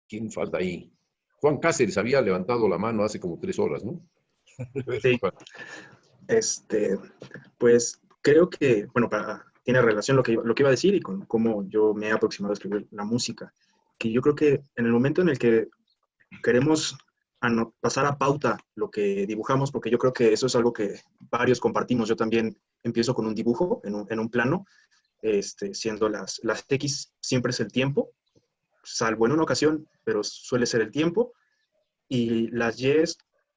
¿Quién falta ahí? Juan Cáceres había levantado la mano hace como 3 horas, ¿no? Sí, este, pues creo que, bueno, tiene relación lo que iba a decir y con cómo yo me he aproximado a escribir la música. Que yo creo que en el momento en el que queremos pasar a pauta lo que dibujamos, porque yo creo que eso es algo que varios compartimos. Yo también empiezo con un dibujo en un plano, siendo las X siempre es el tiempo, salvo en una ocasión, pero suele ser el tiempo, y las Y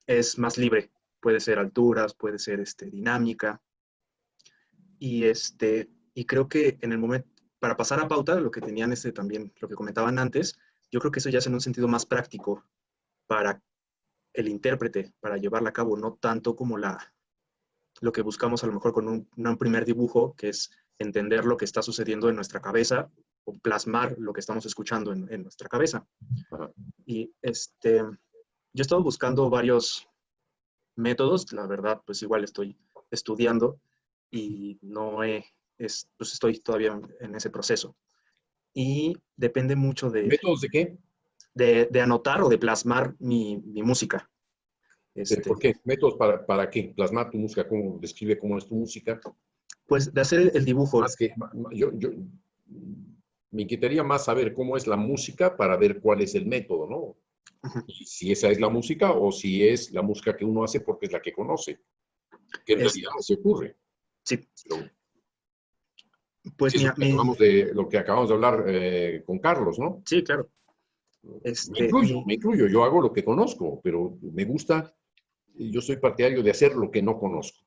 es más libre, puede ser alturas, puede ser dinámica, y creo que en el momento, para pasar a pauta, lo que tenían también, lo que comentaban antes, yo creo que eso ya es en un sentido más práctico para el intérprete, para llevarla a cabo, no tanto como lo que buscamos a lo mejor con un primer dibujo, que es entender lo que está sucediendo en nuestra cabeza o plasmar lo que estamos escuchando en nuestra cabeza. Ajá. Y yo he estado buscando varios métodos, la verdad, pues igual estoy estudiando y pues estoy todavía en ese proceso. Y depende mucho ¿Métodos de qué? de anotar o de plasmar mi música. ¿Pero por qué? ¿Métodos para qué? Plasmar tu música, cómo describe cómo es tu música. Pues de hacer el dibujo. Más que, yo me inquietaría más saber cómo es la música para ver cuál es el método, ¿no? Y si esa es la música o si es la música que uno hace porque es la que conoce, que en realidad no se ocurre. Sí, Pero pues eso que acabamos de, lo que acabamos de hablar con Carlos, ¿no? sí, claro. Me incluyo, yo hago lo que conozco, pero me gusta, yo soy partidario de hacer lo que no conozco.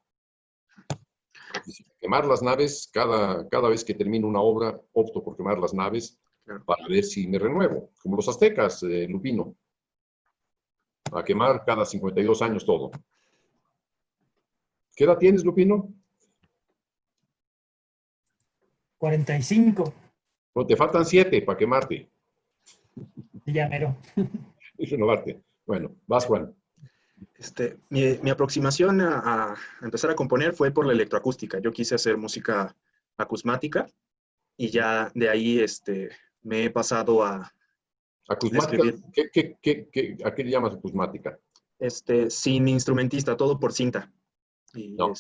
Es decir, quemar las naves, cada vez que termino una obra, opto por quemar las naves Claro. para ver si me renuevo, como los aztecas, Lupino, a quemar cada 52 años todo. ¿Qué edad tienes, Lupino? 45. No, te faltan 7 para quemarte. Ya mero. Y renovarte. Bueno, vas, Juan. Mi aproximación a empezar a componer fue por la electroacústica. Yo quise hacer música acusmática y ya de ahí me he pasado a Acusmática, escribir ¿a qué le llamas acusmática? sin instrumentista, todo por cinta. Y No,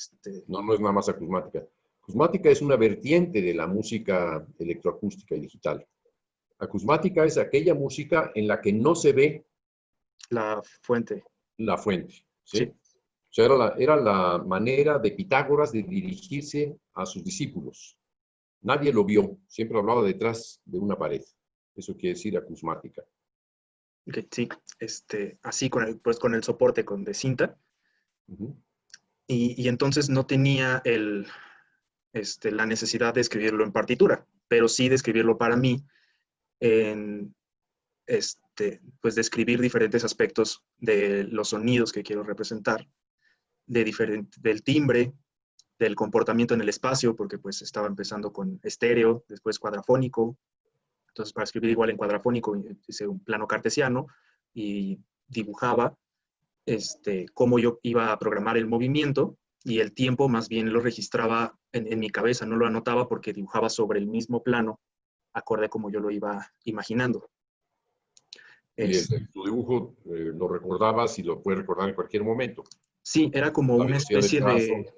no es nada más acusmática. Acusmática es una vertiente de la música electroacústica y digital. Acusmática es aquella música en la que no se ve la fuente. la fuente, ¿sí? Sí. O sea, era la manera de Pitágoras de dirigirse a sus discípulos. Nadie lo vio, siempre hablaba detrás de una pared. Eso quiere decir acusmática. Okay, sí, así pues con el soporte de cinta. Y entonces no tenía la necesidad de escribirlo en partitura, pero sí de escribirlo para mí, pues describir diferentes aspectos de los sonidos que quiero representar, del timbre, del comportamiento en el espacio, porque pues estaba empezando con estéreo, después cuadrafónico. Entonces, para escribir igual en cuadrafónico, hice un plano cartesiano y dibujaba cómo yo iba a programar el movimiento, y el tiempo más bien lo registraba en mi cabeza, no lo anotaba porque dibujaba sobre el mismo plano, acorde a como yo lo iba imaginando. Y tu dibujo lo recordabas y lo puedes recordar en cualquier momento. Sí, era como La una velocidad del especie trazo.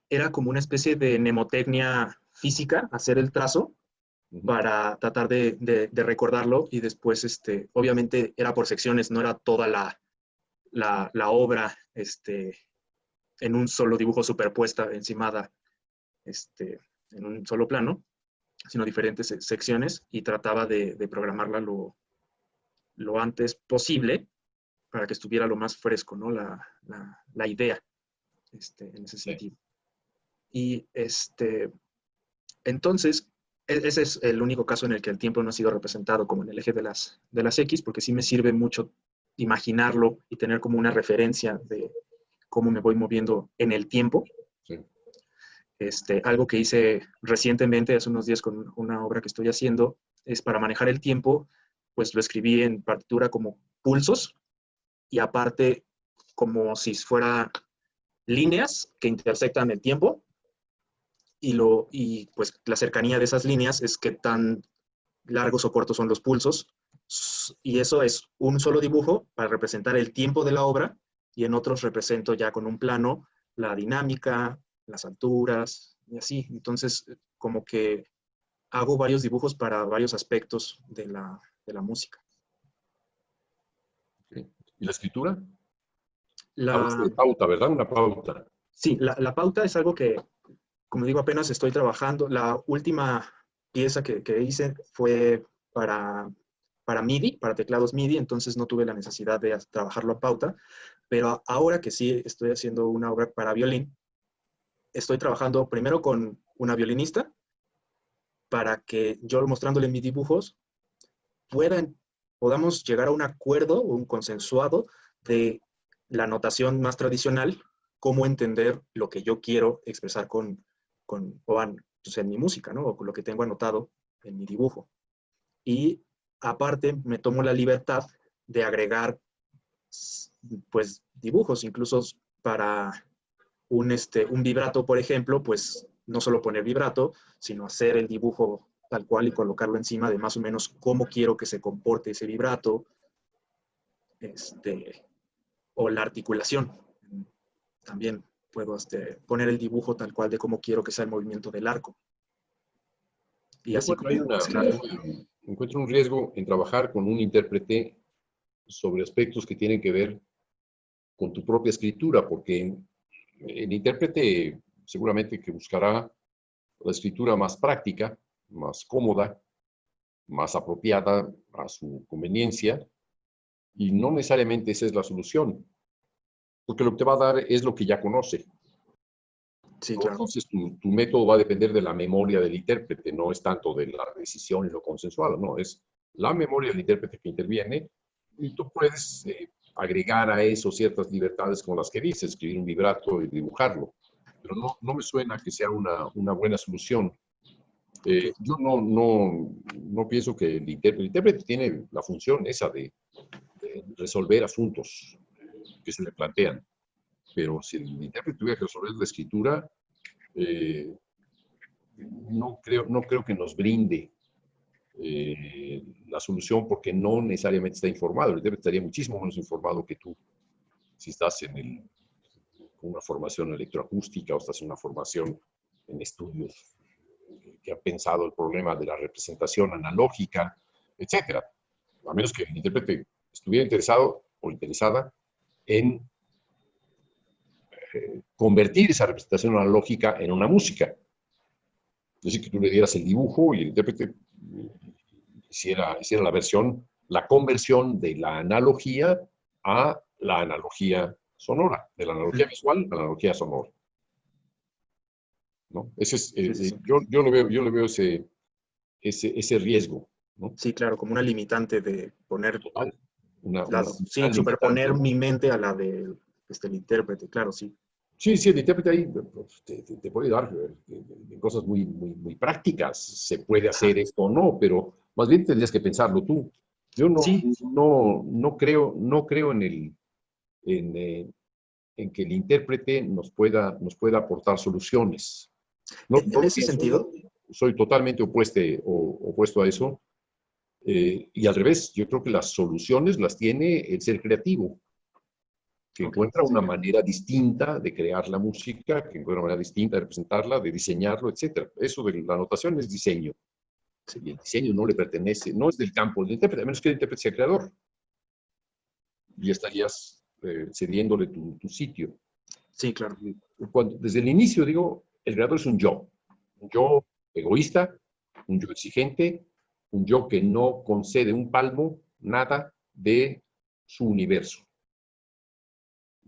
era como una especie de mnemotecnia física, hacer el trazo para tratar de recordarlo, y después, obviamente era por secciones, no era toda la obra en un solo dibujo superpuesta, encimada, en un solo plano, sino diferentes secciones, y trataba de programarla lo antes posible para que estuviera lo más fresco, ¿no? La idea, en ese sentido. Y entonces, ese es el único caso en el que el tiempo no ha sido representado como en el eje de las X, porque sí me sirve mucho imaginarlo y tener como una referencia de cómo me voy moviendo en el tiempo. Sí. Algo que hice recientemente, hace unos días, con una obra que estoy haciendo, es para manejar el tiempo, pues lo escribí en partitura como pulsos, y aparte como si fuera líneas que intersectan el tiempo, y pues la cercanía de esas líneas es qué tan largos o cortos son los pulsos, Y eso es un solo dibujo para representar el tiempo de la obra, y en otros represento ya con un plano la dinámica, las alturas, y así. Entonces, como que hago varios dibujos para varios aspectos de la música. Ok. ¿Y la escritura? Hablaste La, de pauta, ¿verdad? Una pauta. sí, la pauta es algo que, como digo, apenas estoy trabajando. La última pieza que hice fue para MIDI, para teclados MIDI, entonces no tuve la necesidad de trabajarlo a pauta, pero ahora que sí estoy haciendo una obra para violín, estoy trabajando primero con una violinista para que yo mostrándole mis dibujos podamos llegar a un acuerdo o un consensuado de la notación más tradicional, cómo entender lo que yo quiero expresar pues en mi música, ¿no? O con lo que tengo anotado en mi dibujo. Y aparte me tomo la libertad de agregar pues dibujos, incluso para un vibrato, por ejemplo, pues no solo poner vibrato, sino hacer el dibujo tal cual y colocarlo encima de más o menos cómo quiero que se comporte ese vibrato, o la articulación. También puedo poner el dibujo tal cual de cómo quiero que sea el movimiento del arco. Y Yo así encuentro, como mezclar. encuentro un riesgo en trabajar con un intérprete sobre aspectos que tienen que ver con tu propia escritura, porque el intérprete seguramente que buscará la escritura más práctica, más cómoda, más apropiada a su conveniencia, y no necesariamente esa es la solución, porque lo que te va a dar es lo que ya conoce. Sí, ¿No? claro. Entonces, tu método va a depender de la memoria del intérprete, no es tanto de la decisión y lo consensuado, no, es la memoria del intérprete que interviene, y tú puedes agregar a eso ciertas libertades como las que dices, escribir un vibrato y dibujarlo, pero no me suena que sea una buena solución. Okay. Yo no pienso que el intérprete tiene la función esa de resolver asuntos que se le plantean, pero si el intérprete tuviera que resolver la escritura, eh, no creo que nos brinde la solución porque no necesariamente está informado. El intérprete estaría muchísimo menos informado que tú si estás con una formación electroacústica o estás en una formación en estudios que ha pensado el problema de la representación analógica, etcétera. A menos que el intérprete estuviera interesado o interesada en convertir esa representación analógica en una música. Es decir, que tú le dieras el dibujo y el intérprete hiciera la versión, la conversión de la analogía a la analogía sonora, de la analogía visual a la analogía sonora. ¿No? Ese es, Sí, sí, sí. yo le veo ese riesgo, ¿no? Sí, claro, como una limitante de poner Total. sí, Una superponer limitante. mi mente a la del intérprete, claro, sí. Sí, sí, el intérprete ahí pues, te puede dar cosas muy prácticas. Se puede Ajá. hacer esto o no, pero más bien tendrías que pensarlo tú. Yo Sí, no creo en, eh, en que el intérprete nos pueda aportar soluciones. No en lo ese pienso, sentido, soy totalmente opuesto a eso. Y al revés, yo creo que las soluciones las tiene el ser creativo, que ok, encuentra sí, una manera distinta de crear la música, que encuentra una manera distinta de representarla, de diseñarlo, etc. Eso de la notación es diseño. sí, Y el diseño no le pertenece, no es del campo del intérprete, a menos que el intérprete sea creador. Y estarías cediéndole tu sitio. sí, claro. Desde el inicio digo, el creador es un yo egoísta, un yo exigente, un yo que no concede un palmo, nada de su universo.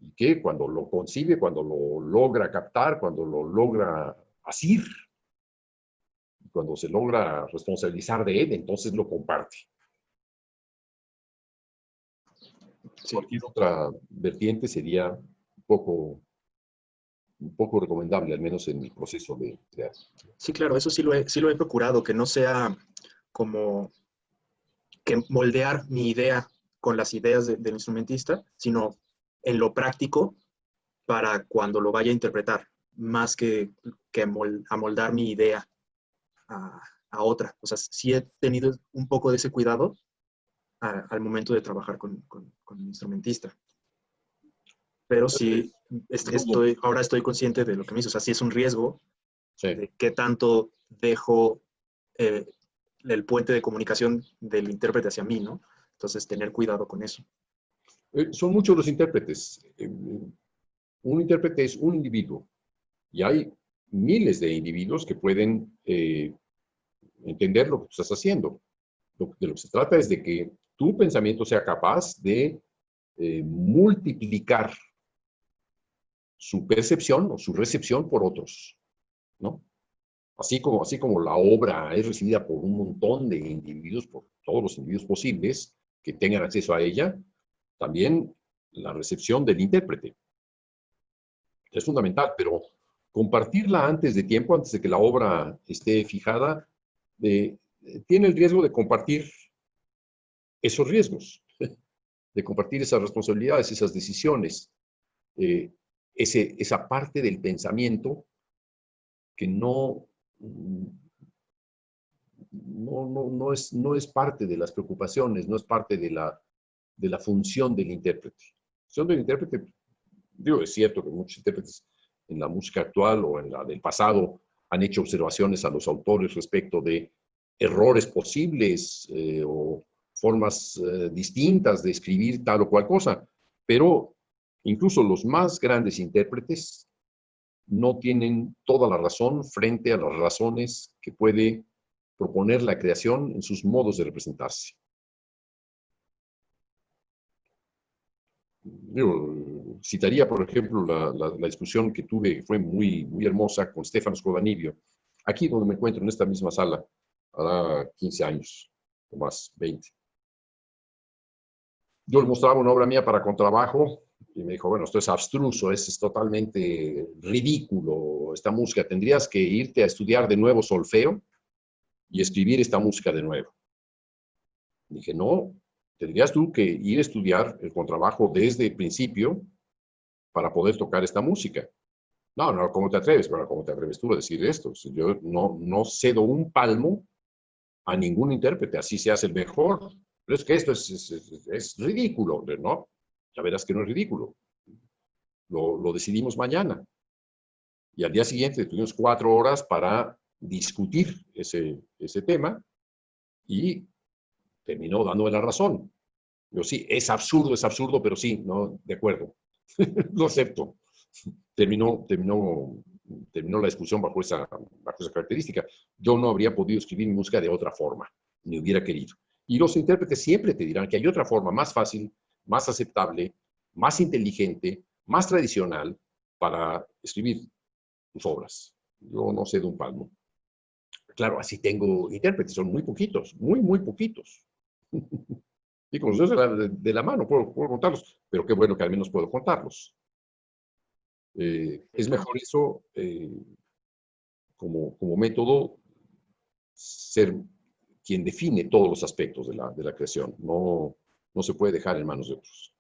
Y que cuando lo concibe, cuando lo logra captar, cuando lo logra asir, cuando se logra responsabilizar de él, entonces lo comparte. Sí, Cualquier otra vertiente sería un poco recomendable, al menos en mi proceso de crear. sí, claro, eso sí lo he procurado, que no sea como que moldear mi idea con las ideas del instrumentista, sino en lo práctico para cuando lo vaya a interpretar, más que amoldar mi idea a, a otra. O sea, sí he tenido un poco de ese cuidado al momento de trabajar con el instrumentista. Pero sí, ahora estoy consciente de lo que me hizo. O sea, sí es un riesgo de qué tanto dejo el puente de comunicación del intérprete hacia mí, ¿no? Entonces, tener cuidado con eso. Son muchos los intérpretes. Un intérprete es un individuo y hay miles de individuos que pueden entender lo que tú estás haciendo. De lo que se trata es de que tu pensamiento sea capaz de multiplicar su percepción o su recepción por otros, ¿no? Así como la obra es recibida por un montón de individuos, por todos los individuos posibles que tengan acceso a ella, también la recepción del intérprete es fundamental, pero compartirla antes de tiempo, antes de que la obra esté fijada, tiene el riesgo de compartir esos riesgos, de compartir esas responsabilidades, esas decisiones, esa parte del pensamiento que no es parte de las preocupaciones, no es parte de la función del intérprete. La función del intérprete, digo, es cierto que muchos intérpretes en la música actual o en la del pasado han hecho observaciones a los autores respecto de errores posibles o formas distintas de escribir tal o cual cosa, pero incluso los más grandes intérpretes no tienen toda la razón frente a las razones que puede proponer la creación en sus modos de representarse. Yo citaría, por ejemplo, la discusión que tuve, que fue muy, muy hermosa, con Stefano Scodanibio, aquí donde me encuentro, en esta misma sala, hará 15 años, o más, 20. Yo le mostraba una obra mía para contrabajo, y me dijo, bueno, esto es abstruso, es totalmente ridículo, esta música, tendrías que irte a estudiar de nuevo solfeo y escribir esta música de nuevo. Dije, no, tendrías tú que ir a estudiar el contrabajo desde el principio para poder tocar esta música. No, no, ¿cómo te atreves? Bueno, ¿cómo te atreves tú a decir esto? Yo no cedo un palmo a ningún intérprete, así se hace el mejor. Pero es que esto es ridículo, ¿no? Ya verás que no es ridículo. Lo decidimos mañana. Y al día siguiente tuvimos 4 horas para discutir ese tema y terminó dándome la razón. Yo sí, es absurdo, pero sí, no, de acuerdo. Lo acepto. Terminó la discusión bajo esa característica. Yo no habría podido escribir mi música de otra forma, ni hubiera querido. Y los intérpretes siempre te dirán que hay otra forma más fácil, más aceptable, más inteligente, más tradicional para escribir tus obras. Yo no sé de un palmo. Claro, así tengo intérpretes, son muy poquitos, muy, muy poquitos. Y con los dedos de la mano puedo contarlos, pero qué bueno que al menos puedo contarlos. Es mejor eso como método, ser quien define todos los aspectos de la creación. No se puede dejar en manos de otros.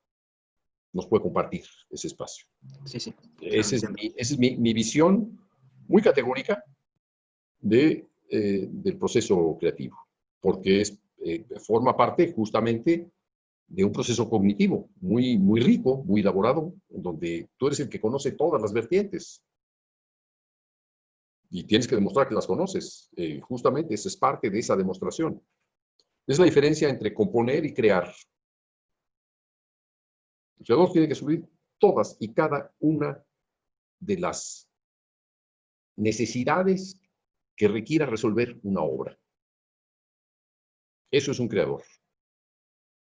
No se puede compartir ese espacio. Sí, sí. Esa es mi visión muy categórica del proceso creativo, porque forma parte justamente de un proceso cognitivo muy, muy rico, muy elaborado, en donde tú eres el que conoce todas las vertientes y tienes que demostrar que las conoces. Justamente esa es parte de esa demostración. Es la diferencia entre componer y crear. El creador tiene que subir todas y cada una de las necesidades que requiera resolver una obra. Eso es un creador.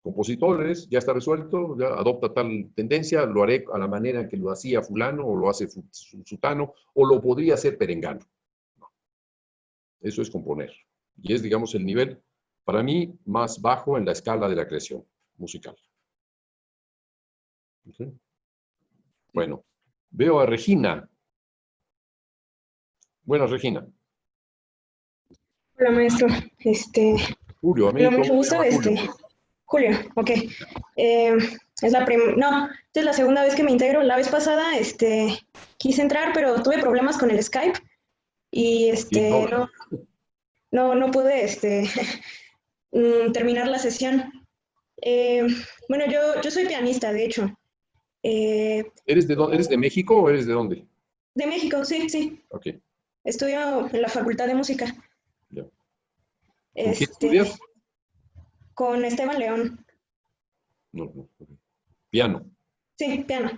Compositores, ya está resuelto, ya adopta tal tendencia, lo haré a la manera en que lo hacía fulano, o lo hace sutano, o lo podría hacer perengano. No. Eso es componer. Y es, digamos, el nivel, para mí, más bajo en la escala de la creación musical. ¿Okay? Bueno, veo a Regina. Buenas, Regina. Hola, maestro. Julio, a mí Hola, mucho gusto. Julio. Julio, ok. No, esta es la segunda vez que me integro. La vez pasada, quise entrar, pero tuve problemas con el Skype y no pude, terminar la sesión. Eh, bueno, yo soy pianista, de hecho. ¿Eres de dónde? ¿Eres de México o eres de dónde? De México, sí, sí. Ok, Estudio en la Facultad de Música, ya. ¿Con quién este, estudias? con Esteban León. No, no. Ok. Piano. Sí, piano.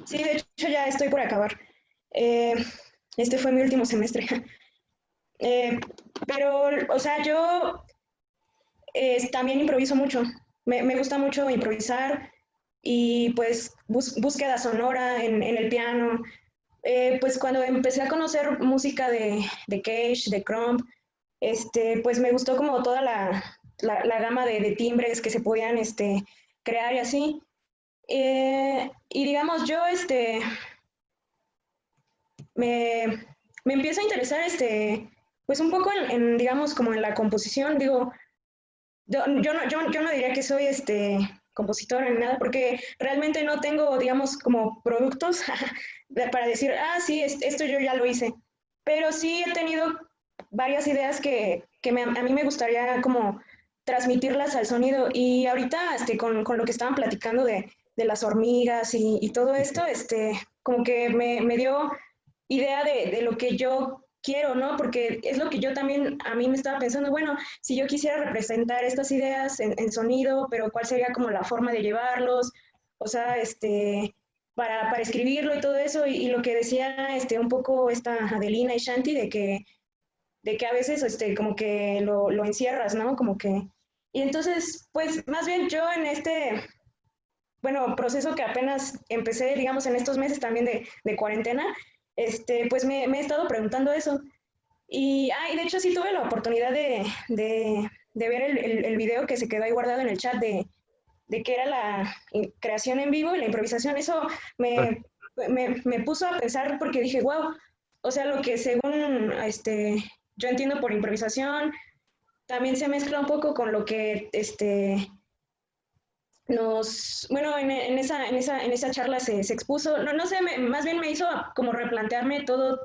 Sí, de hecho ya estoy por acabar. Eh, este fue mi último semestre. Eh, pero, o sea, yo también improviso mucho. Me gusta mucho improvisar y pues búsqueda sonora en el piano. Pues cuando empecé a conocer música de Cage, de Crumb, pues me gustó como toda la gama de timbres que se podían crear y así. Y digamos, yo me, me empiezo a interesar pues un poco digamos, como en la composición. Digo, yo no diría que soy compositor en nada, porque realmente no tengo, digamos, como productos para decir, ah, sí, esto yo ya lo hice. Pero sí he tenido varias ideas que a mí me gustaría como transmitirlas al sonido. Y ahorita, con lo que estaban platicando de las hormigas y todo esto, como que me dio idea de lo que yo quiero, ¿no? Porque es lo que yo también, a mí me estaba pensando, bueno, si yo quisiera representar estas ideas en sonido, pero ¿cuál sería como la forma de llevarlos? O sea, para escribirlo y todo eso, y lo que decía un poco esta Adelina y Shanti, de que a veces como que lo encierras, ¿no? Como que... Y entonces, pues más bien yo en bueno, proceso que apenas empecé, digamos, en estos meses también de cuarentena, pues me he estado preguntando eso. Y de hecho sí tuve la oportunidad de ver el video que se quedó ahí guardado en el chat de qué era la creación en vivo y la improvisación. Eso Ah, me puso a pensar porque dije, wow, o sea, lo que según yo entiendo por improvisación, también se mezcla un poco con lo que bueno, en esa charla se expuso, no sé, más bien me hizo como replantearme todos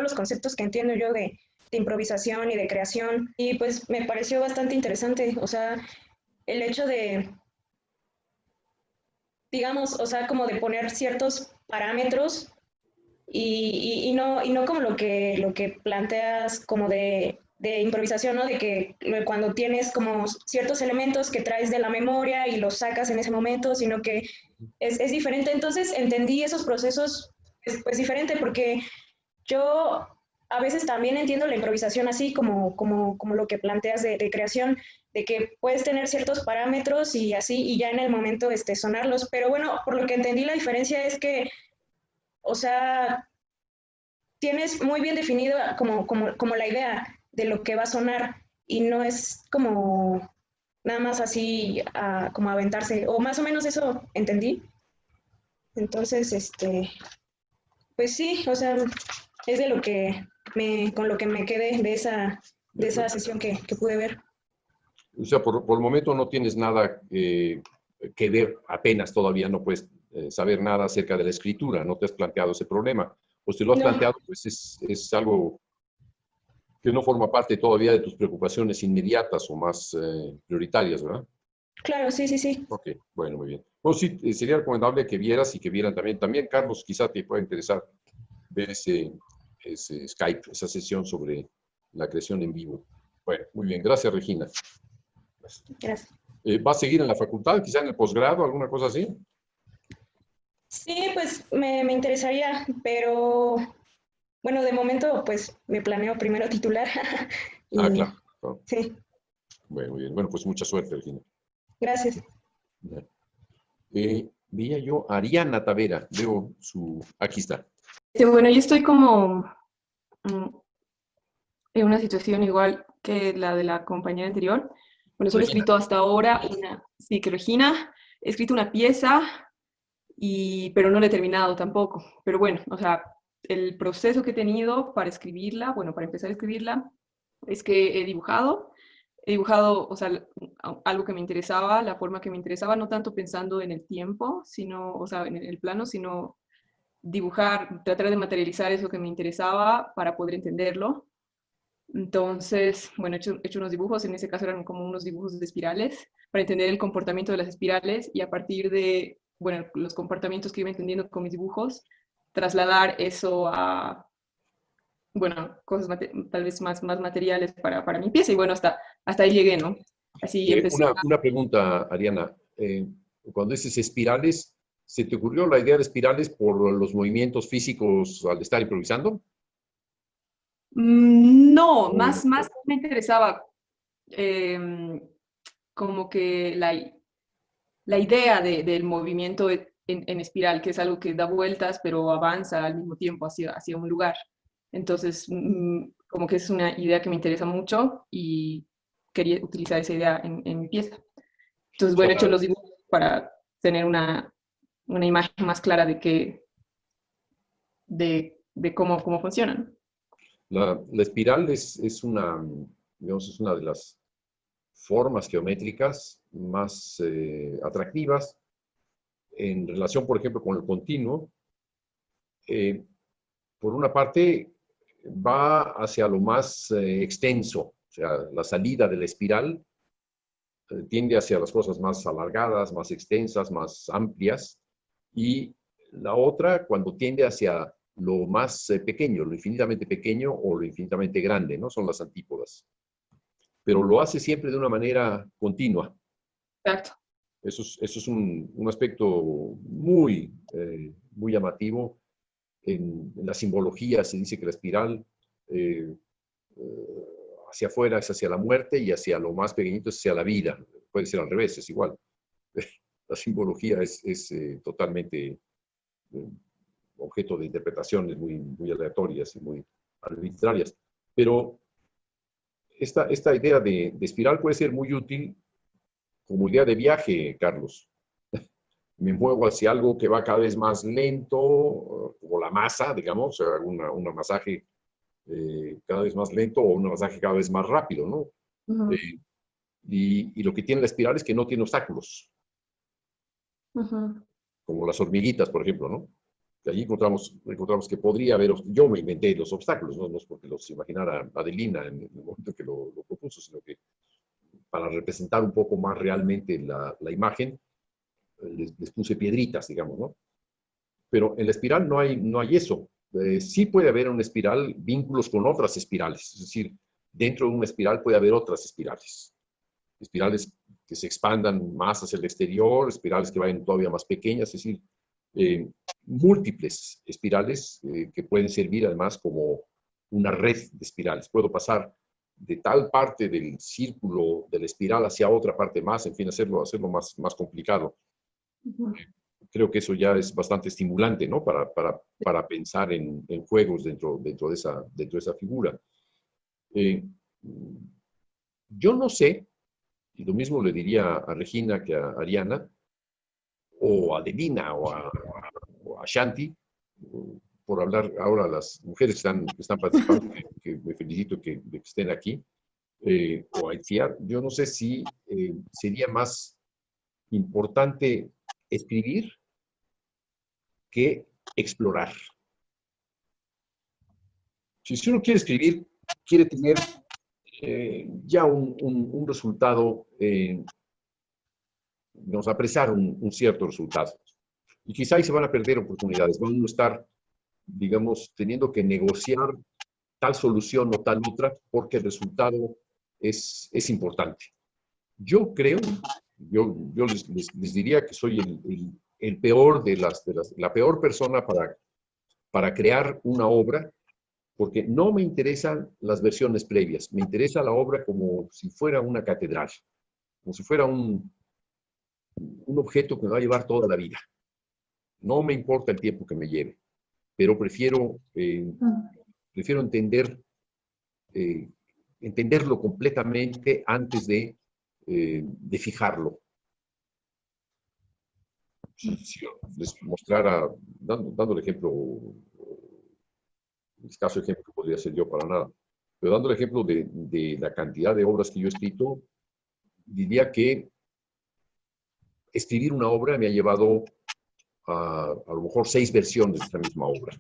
los conceptos que entiendo yo de improvisación y de creación, y pues me pareció bastante interesante, o sea, el hecho de, digamos, o sea, como de poner ciertos parámetros y no como lo que planteas como de improvisación, ¿no? De que cuando tienes como ciertos elementos que traes de la memoria y los sacas en ese momento, sino que es diferente. Entonces entendí esos procesos pues diferente porque yo a veces también entiendo la improvisación así como lo que planteas de creación, de que puedes tener ciertos parámetros y así, y ya en el momento sonarlos. Pero bueno, por lo que entendí la diferencia es que, o sea, tienes muy bien definido como la idea de lo que va a sonar y no es como nada más así como aventarse, o más o menos eso entendí. Entonces, pues sí, o sea, es de lo que con lo que me quedé de esa, de de esa acuerdo. sesión que pude ver. O sea, por el momento no tienes nada que ver, apenas todavía no puedes saber nada acerca de la escritura, no te has planteado ese problema. O si lo has No, planteado, pues es algo que no forma parte todavía de tus preocupaciones inmediatas o más prioritarias, ¿verdad? claro, sí, sí, sí. Ok, bueno, muy bien. Pues sí, sería recomendable que vieras y que vieran también, Carlos, quizá te pueda interesar ver ese Skype, esa sesión sobre la creación en vivo. Bueno, muy bien, gracias, Regina. Gracias. ¿Va a seguir en la facultad, quizá en el posgrado, alguna cosa así? Sí, pues me interesaría, pero bueno, de momento pues me planeo primero titular Ah, y claro. Ah, sí, bueno, muy bien. Bueno, pues mucha suerte, Regina. gracias. Ya. Veía yo Ariana Tavera, veo su... Aquí está. Bueno, yo estoy como mm, en una situación igual que la de la compañera anterior. Bueno, solo he Regina. escrito hasta ahora sí, que Regina, he escrito una pieza, pero no la he terminado tampoco. Pero bueno, o sea, el proceso que he tenido para escribirla, bueno, para empezar a escribirla, es que he dibujado, o sea, algo que me interesaba, la forma que me interesaba, no tanto pensando en el tiempo, sino, o sea, en el plano, sino dibujar, tratar de materializar eso que me interesaba para poder entenderlo. Entonces, bueno, he hecho unos dibujos, en ese caso eran como unos dibujos de espirales, para entender el comportamiento de las espirales y a partir de, bueno, los comportamientos que iba entendiendo con mis dibujos, trasladar eso a, bueno, cosas tal vez más materiales para mi pieza y bueno, hasta ahí llegué, ¿no? Así empecé. Una pregunta, Ariana. Cuando dices espirales, ¿se te ocurrió la idea de espirales por los movimientos físicos al estar improvisando? No, Oh, más me interesaba como que la idea del movimiento en espiral, que es algo que da vueltas pero avanza al mismo tiempo hacia un lugar. Entonces, como que es una idea que me interesa mucho y quería utilizar esa idea en mi pieza. Entonces, bueno, he hecho los dibujos para tener una imagen más clara de cómo funcionan. La espiral es una, digamos, es una de las formas geométricas más atractivas en relación, por ejemplo, con el continuo. Por una parte, va hacia lo más extenso, o sea, la salida de la espiral tiende hacia las cosas más alargadas, más extensas, más amplias, y la otra cuando tiende hacia lo más pequeño, lo infinitamente pequeño o lo infinitamente grande, ¿no? Son las antípodas. Pero lo hace siempre de una manera continua. Exacto. Eso es un aspecto muy, muy llamativo. En la simbología se dice que la espiral hacia afuera es hacia la muerte y hacia lo más pequeñito es hacia la vida. Puede ser al revés, es igual. La simbología es totalmente objeto de interpretaciones muy aleatorias y muy arbitrarias. Pero esta idea de espiral puede ser muy útil como idea de viaje, Carlos. Me muevo hacia algo que va cada vez más lento, como la masa, digamos, un masaje cada vez más lento o un masaje cada vez más rápido, ¿no? Uh-huh. Y lo que tiene la espiral es que no tiene obstáculos, uh-huh, como las hormiguitas, por ejemplo, ¿no? Que allí encontramos que podría haber, yo me inventé los obstáculos, no es porque los imaginara Adelina en el momento que lo propuso, sino que para representar un poco más realmente la imagen, les puse piedritas, digamos, ¿no? Pero en la espiral no hay eso. Sí puede haber en una espiral vínculos con otras espirales, es decir, dentro de una espiral puede haber otras espirales. Espirales que se expandan más hacia el exterior, espirales que vayan todavía más pequeñas, es decir, múltiples espirales que pueden servir además como una red de espirales. Puedo pasar de tal parte del círculo de la espiral hacia otra parte más, en fin, hacerlo más complicado. uh-huh. Creo que eso ya es bastante estimulante, ¿no? Para pensar en juegos dentro de esa figura. Yo no sé, y lo mismo le diría a Regina que a Ariana, o a Adelina, o a Shanti, por hablar ahora a las mujeres que están participando, que me felicito que estén aquí, o a Itziar, yo no sé si sería más importante escribir que explorar. Si uno quiere escribir, quiere tener ya un resultado, digamos, apresar un cierto resultado. Y quizá ahí se van a perder oportunidades, van a estar, digamos, teniendo que negociar tal solución o tal otra porque el resultado es importante. Yo creo, yo les diría que soy el peor la peor persona para crear una obra, porque no me interesan las versiones previas, me interesa la obra como si fuera una catedral, como si fuera un objeto que me va a llevar toda la vida. No me importa el tiempo que me lleve, pero prefiero entenderlo completamente antes de fijarlo. Si les mostrara, dando el ejemplo, el escaso ejemplo que podría ser yo para nada, pero dando el ejemplo de la cantidad de obras que yo he escrito, diría que escribir una obra me ha llevado a lo mejor 6 versiones de esta misma obra,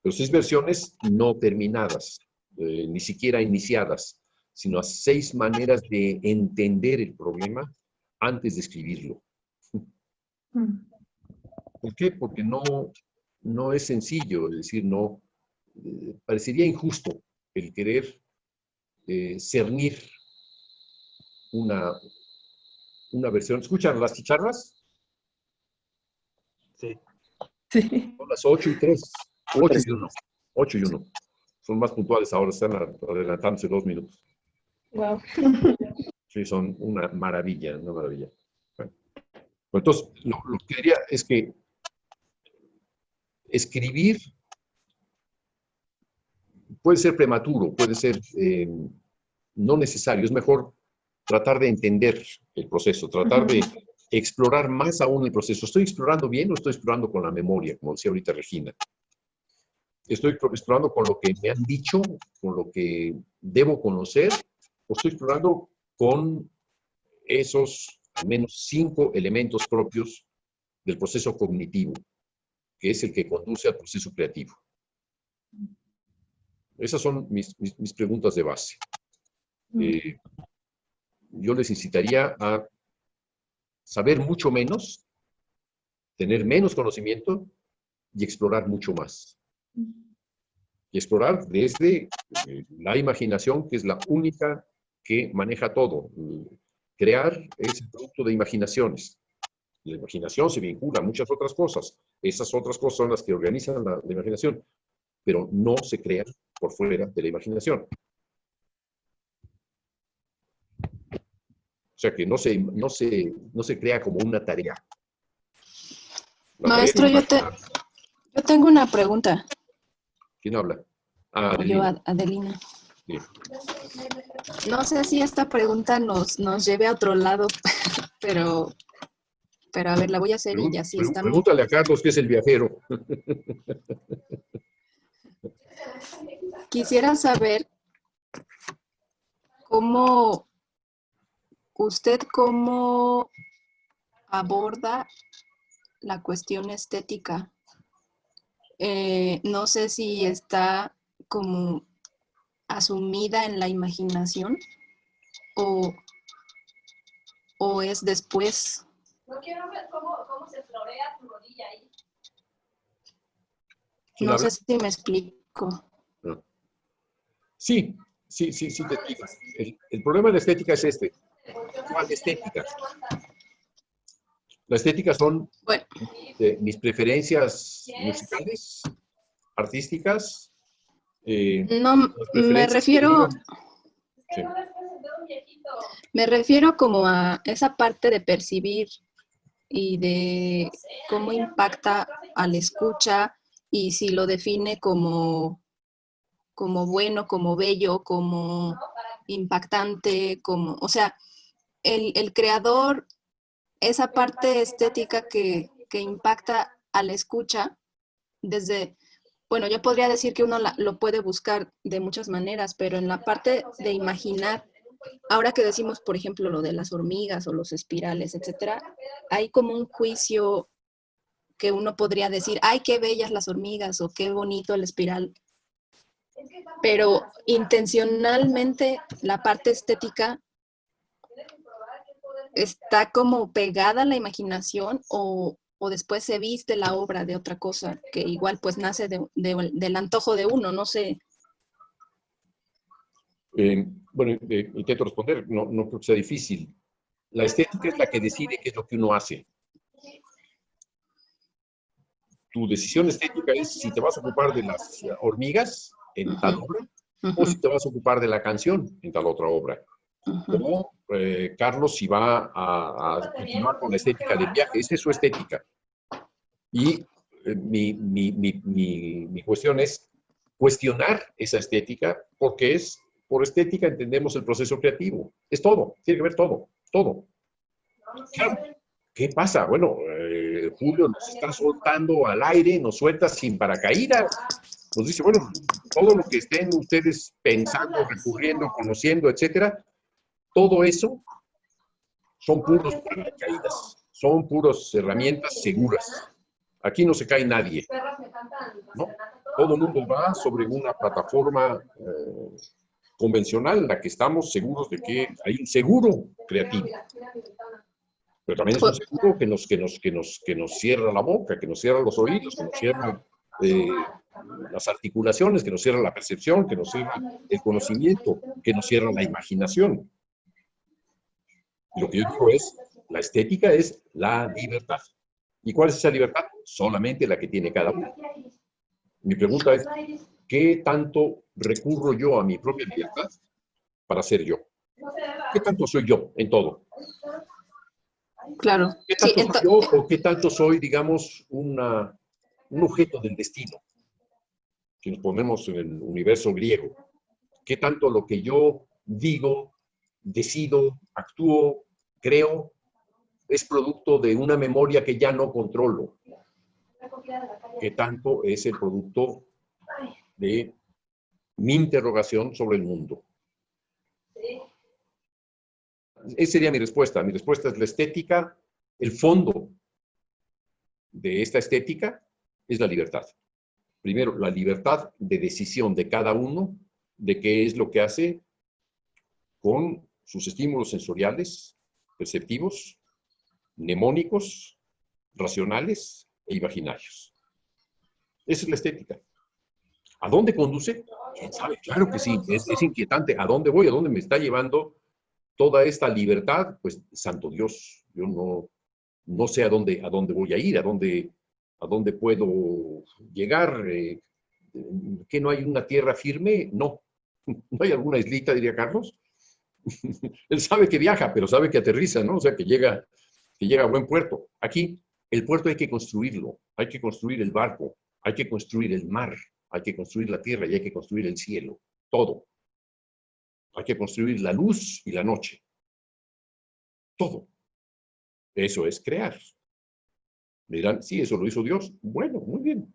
pero 6 versiones no terminadas. ni siquiera iniciadas, sino a 6 maneras de entender el problema antes de escribirlo. ¿Por qué? Porque no es sencillo, es decir, no, parecería injusto el querer cernir una versión. ¿Escuchan las chicharras? Sí. Sí. Son las 8:03, 8:01, 8:01. Son más puntuales ahora, están adelantándose 2 minutos. Wow. Sí, son una maravilla, una maravilla. Bueno, entonces, lo que diría es que escribir puede ser prematuro, puede ser no necesario. Es mejor tratar de entender el proceso, tratar de explorar más aún el proceso. ¿Estoy explorando bien o estoy explorando con la memoria, como decía ahorita Regina? ¿Estoy explorando con lo que me han dicho, con lo que debo conocer, o estoy explorando con esos al menos 5 elementos propios del proceso cognitivo, que es el que conduce al proceso creativo? Esas son mis preguntas de base. Yo les incitaría a saber mucho menos, tener menos conocimiento y explorar mucho más. Y explorar desde la imaginación, que es la única que maneja todo. Crear es el producto de imaginaciones. La imaginación se vincula a muchas otras cosas. Esas otras cosas son las que organizan la imaginación, pero no se crea por fuera de la imaginación. O sea que no se crea como una tarea. Maestro, yo tengo una pregunta. ¿Quién habla? Ah, Yo, Adelina. Adelina. Sí. No sé si esta pregunta nos lleve a otro lado, pero a ver, la voy a hacer y ya sí estamos. Pregúntale a Carlos, que es el viajero. Quisiera saber cómo aborda la cuestión estética. No sé si está como asumida en la imaginación o es después. No quiero ver cómo se florea tu rodilla ahí. No sé si me explico. No. Sí, te explico. El problema de la estética es este. ¿Cuál estética? La estética son mis preferencias musicales, artísticas. No, me refiero... Sí. Me refiero como a esa parte de percibir y de cómo impacta al escucha y si lo define como bueno, como bello, como impactante, o sea, el creador, esa parte estética que impacta al escucha desde... Bueno, yo podría decir que uno lo puede buscar de muchas maneras, pero en la parte de imaginar, ahora que decimos, por ejemplo, lo de las hormigas o los espirales, etcétera, hay como un juicio que uno podría decir, ¡ay, qué bellas las hormigas! O ¡qué bonito el espiral! Pero intencionalmente la parte estética está como pegada a la imaginación o después se viste la obra de otra cosa, que igual pues nace del antojo de uno, no sé. Bueno, intento responder, no creo que sea difícil. La estética es la que decide qué es lo que uno hace. Tu decisión estética es si te vas a ocupar de las hormigas en tal obra o si te vas a ocupar de la canción en tal otra obra. O Carlos si va a continuar con la estética del viaje. Esa es su estética. Y mi cuestión es cuestionar esa estética, porque por estética entendemos el proceso creativo. Es todo, tiene que ver todo. Claro, ¿qué pasa? Bueno, Julio nos está soltando al aire, nos suelta sin paracaídas. Nos dice, bueno, todo lo que estén ustedes pensando, recurriendo, conociendo, etcétera, todo eso son puros paracaídas, son puras herramientas seguras. Aquí no se cae nadie, ¿no? Todo el mundo va sobre una plataforma convencional en la que estamos seguros de que hay un seguro creativo. Pero también es un seguro que nos cierra la boca, que nos cierra los oídos, que nos cierra las articulaciones, que nos cierra la percepción, que nos cierra el conocimiento, que nos cierra la imaginación. Y lo que yo digo es, la estética es la libertad. ¿Y cuál es esa libertad? Solamente la que tiene cada uno. Mi pregunta es, ¿qué tanto recurro yo a mi propia libertad para ser yo? ¿Qué tanto soy yo en todo? Claro. ¿Qué tanto soy yo o qué tanto soy, digamos, un objeto del destino? Si nos ponemos en el universo griego. ¿Qué tanto lo que yo digo, decido, actúo, creo, es producto de una memoria que ya no controlo? ¿Qué tanto es el producto de mi interrogación sobre el mundo? Esa sería mi respuesta. Mi respuesta es la estética. El fondo de esta estética es la libertad. Primero, la libertad de decisión de cada uno de qué es lo que hace con sus estímulos sensoriales, perceptivos, mnemónicos, racionales e imaginarios. Esa es la estética. ¿A dónde conduce? ¿Quién sabe? Claro que sí, es inquietante. ¿A dónde voy? ¿A dónde me está llevando toda esta libertad? Pues, santo Dios, yo no sé a dónde voy a ir, a dónde puedo llegar. ¿Que no hay una tierra firme? No. ¿No hay alguna islita, diría Carlos? Él sabe que viaja, pero sabe que aterriza, ¿no? O sea, que llega a buen puerto. Aquí, el puerto hay que construirlo, hay que construir el barco, hay que construir el mar, hay que construir la tierra y hay que construir el cielo, todo. Hay que construir la luz y la noche. Todo. Eso es crear. Me dirán, sí, eso lo hizo Dios. Bueno, muy bien.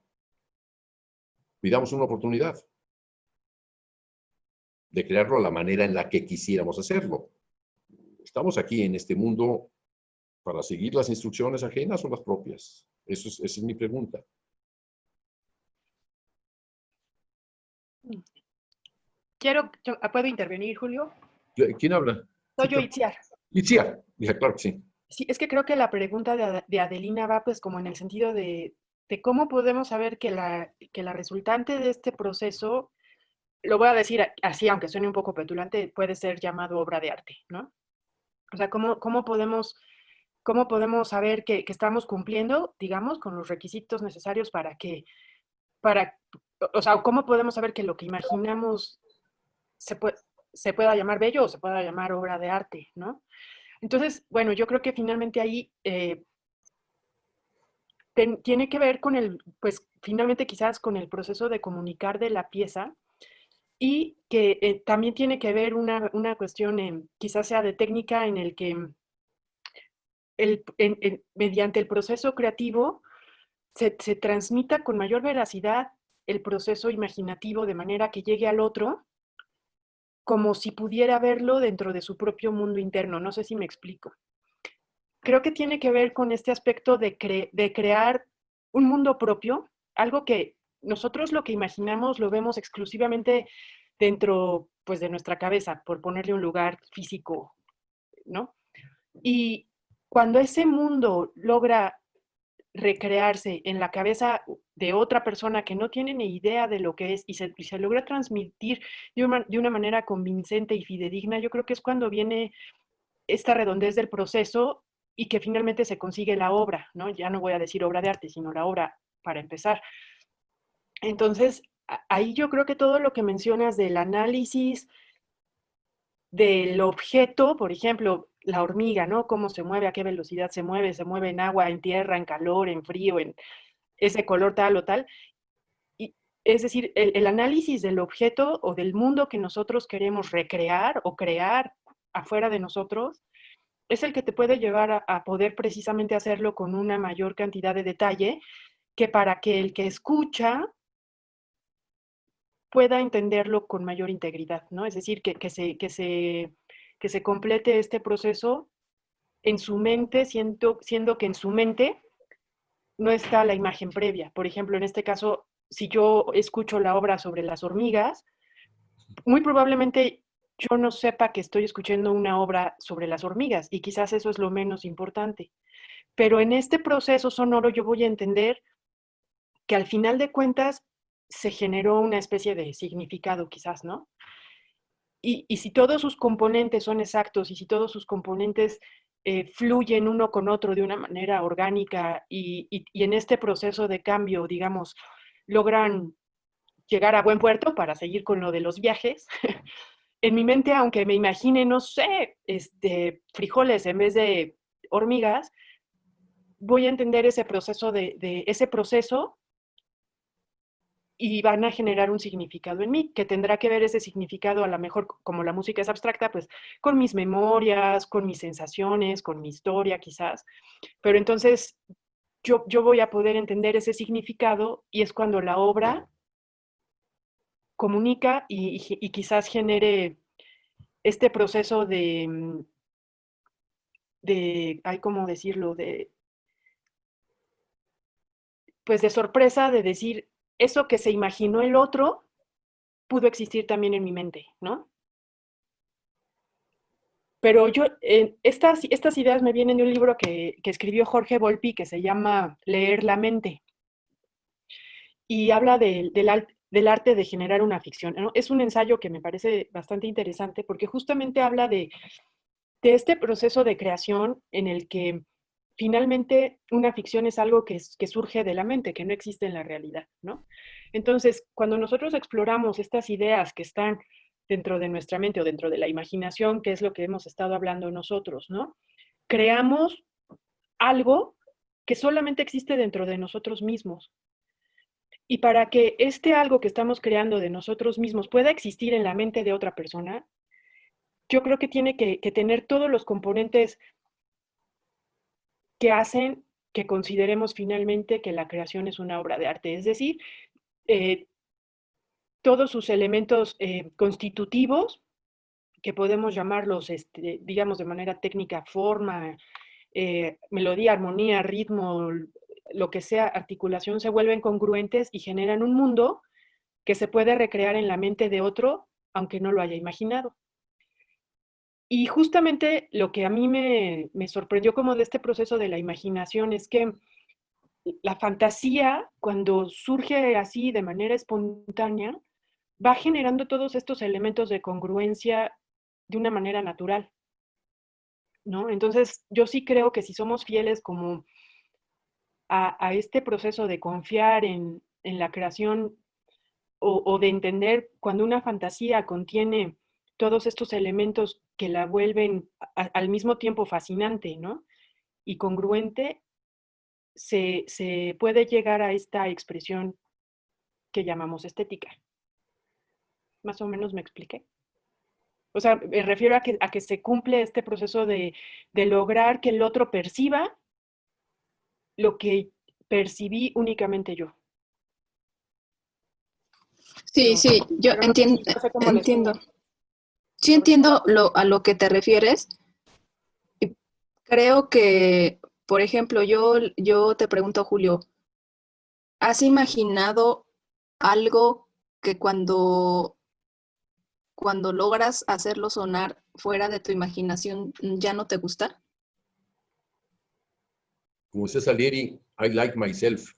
Pidamos una oportunidad de crearlo a la manera en la que quisiéramos hacerlo. Estamos aquí en este mundo para seguir las instrucciones ajenas o las propias. Esa es mi pregunta. ¿Puedo intervenir, Julio? ¿Quién habla? Soy yo, Itziar. Itziar. Dije, claro que sí. Sí, es que creo que la pregunta de Adelina va pues como en el sentido de cómo podemos saber que la resultante de este proceso, lo voy a decir así, aunque suene un poco petulante, puede ser llamado obra de arte, ¿no? O sea, ¿cómo podemos saber que estamos cumpliendo, digamos, con los requisitos necesarios o sea, cómo podemos saber que lo que imaginamos se pueda llamar bello o se pueda llamar obra de arte, ¿no? Entonces, bueno, yo creo que finalmente ahí tiene que ver con pues finalmente quizás con el proceso de comunicar de la pieza y que también tiene que ver una cuestión, quizás sea de técnica, en el que mediante el proceso creativo se transmita con mayor veracidad el proceso imaginativo de manera que llegue al otro como si pudiera verlo dentro de su propio mundo interno. No sé si me explico. Creo que tiene que ver con este aspecto de crear un mundo propio, algo que nosotros lo que imaginamos lo vemos exclusivamente dentro, pues, de nuestra cabeza, por ponerle un lugar físico, ¿no? Y cuando ese mundo logra recrearse en la cabeza de otra persona que no tiene ni idea de lo que es y se logra transmitir de una manera convincente y fidedigna, yo creo que es cuando viene esta redondez del proceso y que finalmente se consigue la obra, ¿no? Ya no voy a decir obra de arte, sino la obra para empezar. Entonces, ahí yo creo que todo lo que mencionas del análisis del objeto, por ejemplo, la hormiga, ¿no? Cómo se mueve, a qué velocidad se mueve en agua, en tierra, en calor, en frío, en ese color tal o tal. Y, es decir, el análisis del objeto o del mundo que nosotros queremos recrear o crear afuera de nosotros es el que te puede llevar a poder precisamente hacerlo con una mayor cantidad de detalle, que para que el que escucha pueda entenderlo con mayor integridad, ¿no? Es decir, que se complete este proceso en su mente, siendo que en su mente no está la imagen previa. Por ejemplo, en este caso, si yo escucho la obra sobre las hormigas, muy probablemente yo no sepa que estoy escuchando una obra sobre las hormigas y quizás eso es lo menos importante. Pero en este proceso sonoro yo voy a entender que al final de cuentas se generó una especie de significado quizás, ¿no? Y si todos sus componentes son exactos y si todos sus componentes fluyen uno con otro de una manera orgánica y en este proceso de cambio, digamos, logran llegar a buen puerto para seguir con lo de los viajes, en mi mente, aunque me imagine, no sé, frijoles en vez de hormigas, voy a entender ese proceso de ese proceso y van a generar un significado en mí, que tendrá que ver ese significado, a lo mejor, como la música es abstracta, pues con mis memorias, con mis sensaciones, con mi historia quizás, pero entonces yo voy a poder entender ese significado y es cuando la obra comunica y quizás genere este proceso ay, ¿cómo decirlo? Pues de sorpresa, de decir, eso que se imaginó el otro pudo existir también en mi mente, ¿no? Pero yo, estas ideas me vienen de un libro que escribió Jorge Volpi que se llama Leer la mente y habla del arte de generar una ficción, ¿no? Es un ensayo que me parece bastante interesante porque justamente habla de este proceso de creación en el que finalmente una ficción es algo que surge de la mente, que no existe en la realidad, ¿no? Entonces, cuando nosotros exploramos estas ideas que están dentro de nuestra mente o dentro de la imaginación, que es lo que hemos estado hablando nosotros, ¿no? Creamos algo que solamente existe dentro de nosotros mismos. Y para que este algo que estamos creando de nosotros mismos pueda existir en la mente de otra persona, yo creo que tiene que tener todos los componentes que hacen que consideremos finalmente que la creación es una obra de arte. Es decir, eh, todos sus elementos constitutivos, que podemos llamarlos, digamos, de manera técnica, forma, melodía, armonía, ritmo, lo que sea, articulación, se vuelven congruentes y generan un mundo que se puede recrear en la mente de otro, aunque no lo haya imaginado. Y justamente lo que a mí me sorprendió como de este proceso de la imaginación es que la fantasía, cuando surge así de manera espontánea, va generando todos estos elementos de congruencia de una manera natural, ¿no? Entonces, yo sí creo que si somos fieles como a este proceso de confiar en la creación o de entender cuando una fantasía contiene todos estos elementos que la vuelven al mismo tiempo fascinante, ¿no? Y congruente, se puede llegar a esta expresión que llamamos estética. Más o menos me expliqué. O sea, me refiero a que se cumple este proceso de lograr que el otro perciba lo que percibí únicamente yo. Sí, No, sí, yo pero entiendo. no sé cómo les Entiendo. Sí entiendo a lo que te refieres. Y creo que, por ejemplo, yo te pregunto, Julio, ¿has imaginado algo que cuando logras hacerlo sonar fuera de tu imaginación ya no te gusta? Como decía Salieri, I like myself.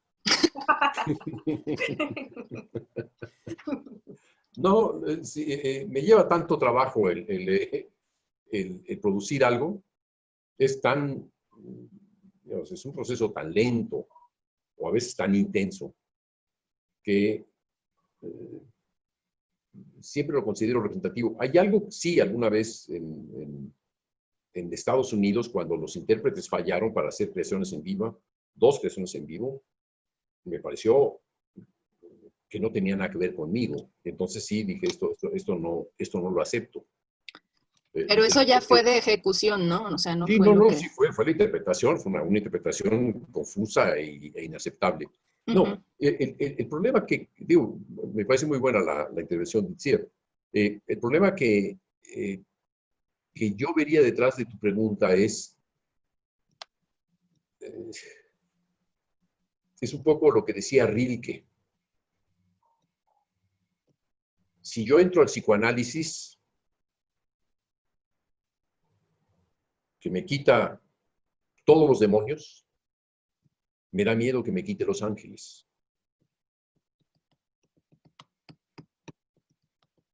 No, sí, me lleva tanto trabajo el producir algo, es tan, digamos, es un proceso tan lento o a veces tan intenso que siempre lo considero representativo. Hay algo, sí, alguna vez en Estados Unidos, cuando los intérpretes fallaron para hacer creaciones en vivo, 2 creaciones en vivo, me pareció que no tenía nada que ver conmigo. Entonces sí, dije, esto no lo acepto. Pero eso ya fue de ejecución, ¿no? O sea, no Sí, fue lo que... sí fue la interpretación, fue una interpretación confusa e inaceptable. No, el problema que, digo, me parece muy buena la intervención de Itziar. El problema que yo vería detrás de tu pregunta es un poco lo que decía Rilke. si yo entro al psicoanálisis, que me quita todos los demonios, me da miedo que me quite los ángeles,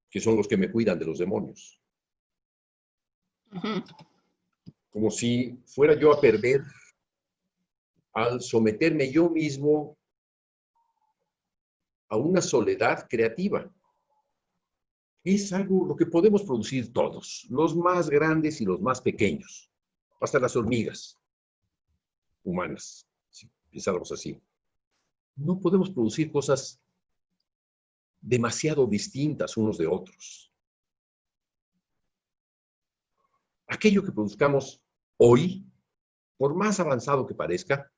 que son los que me cuidan de los demonios. Como si fuera yo a perder al someterme yo mismo a una soledad creativa. Es algo lo que podemos producir todos, los más grandes y los más pequeños, hasta las hormigas humanas, si pensáramos así. No podemos producir cosas demasiado distintas unos de otros. Aquello que produzcamos hoy, por más avanzado que parezca,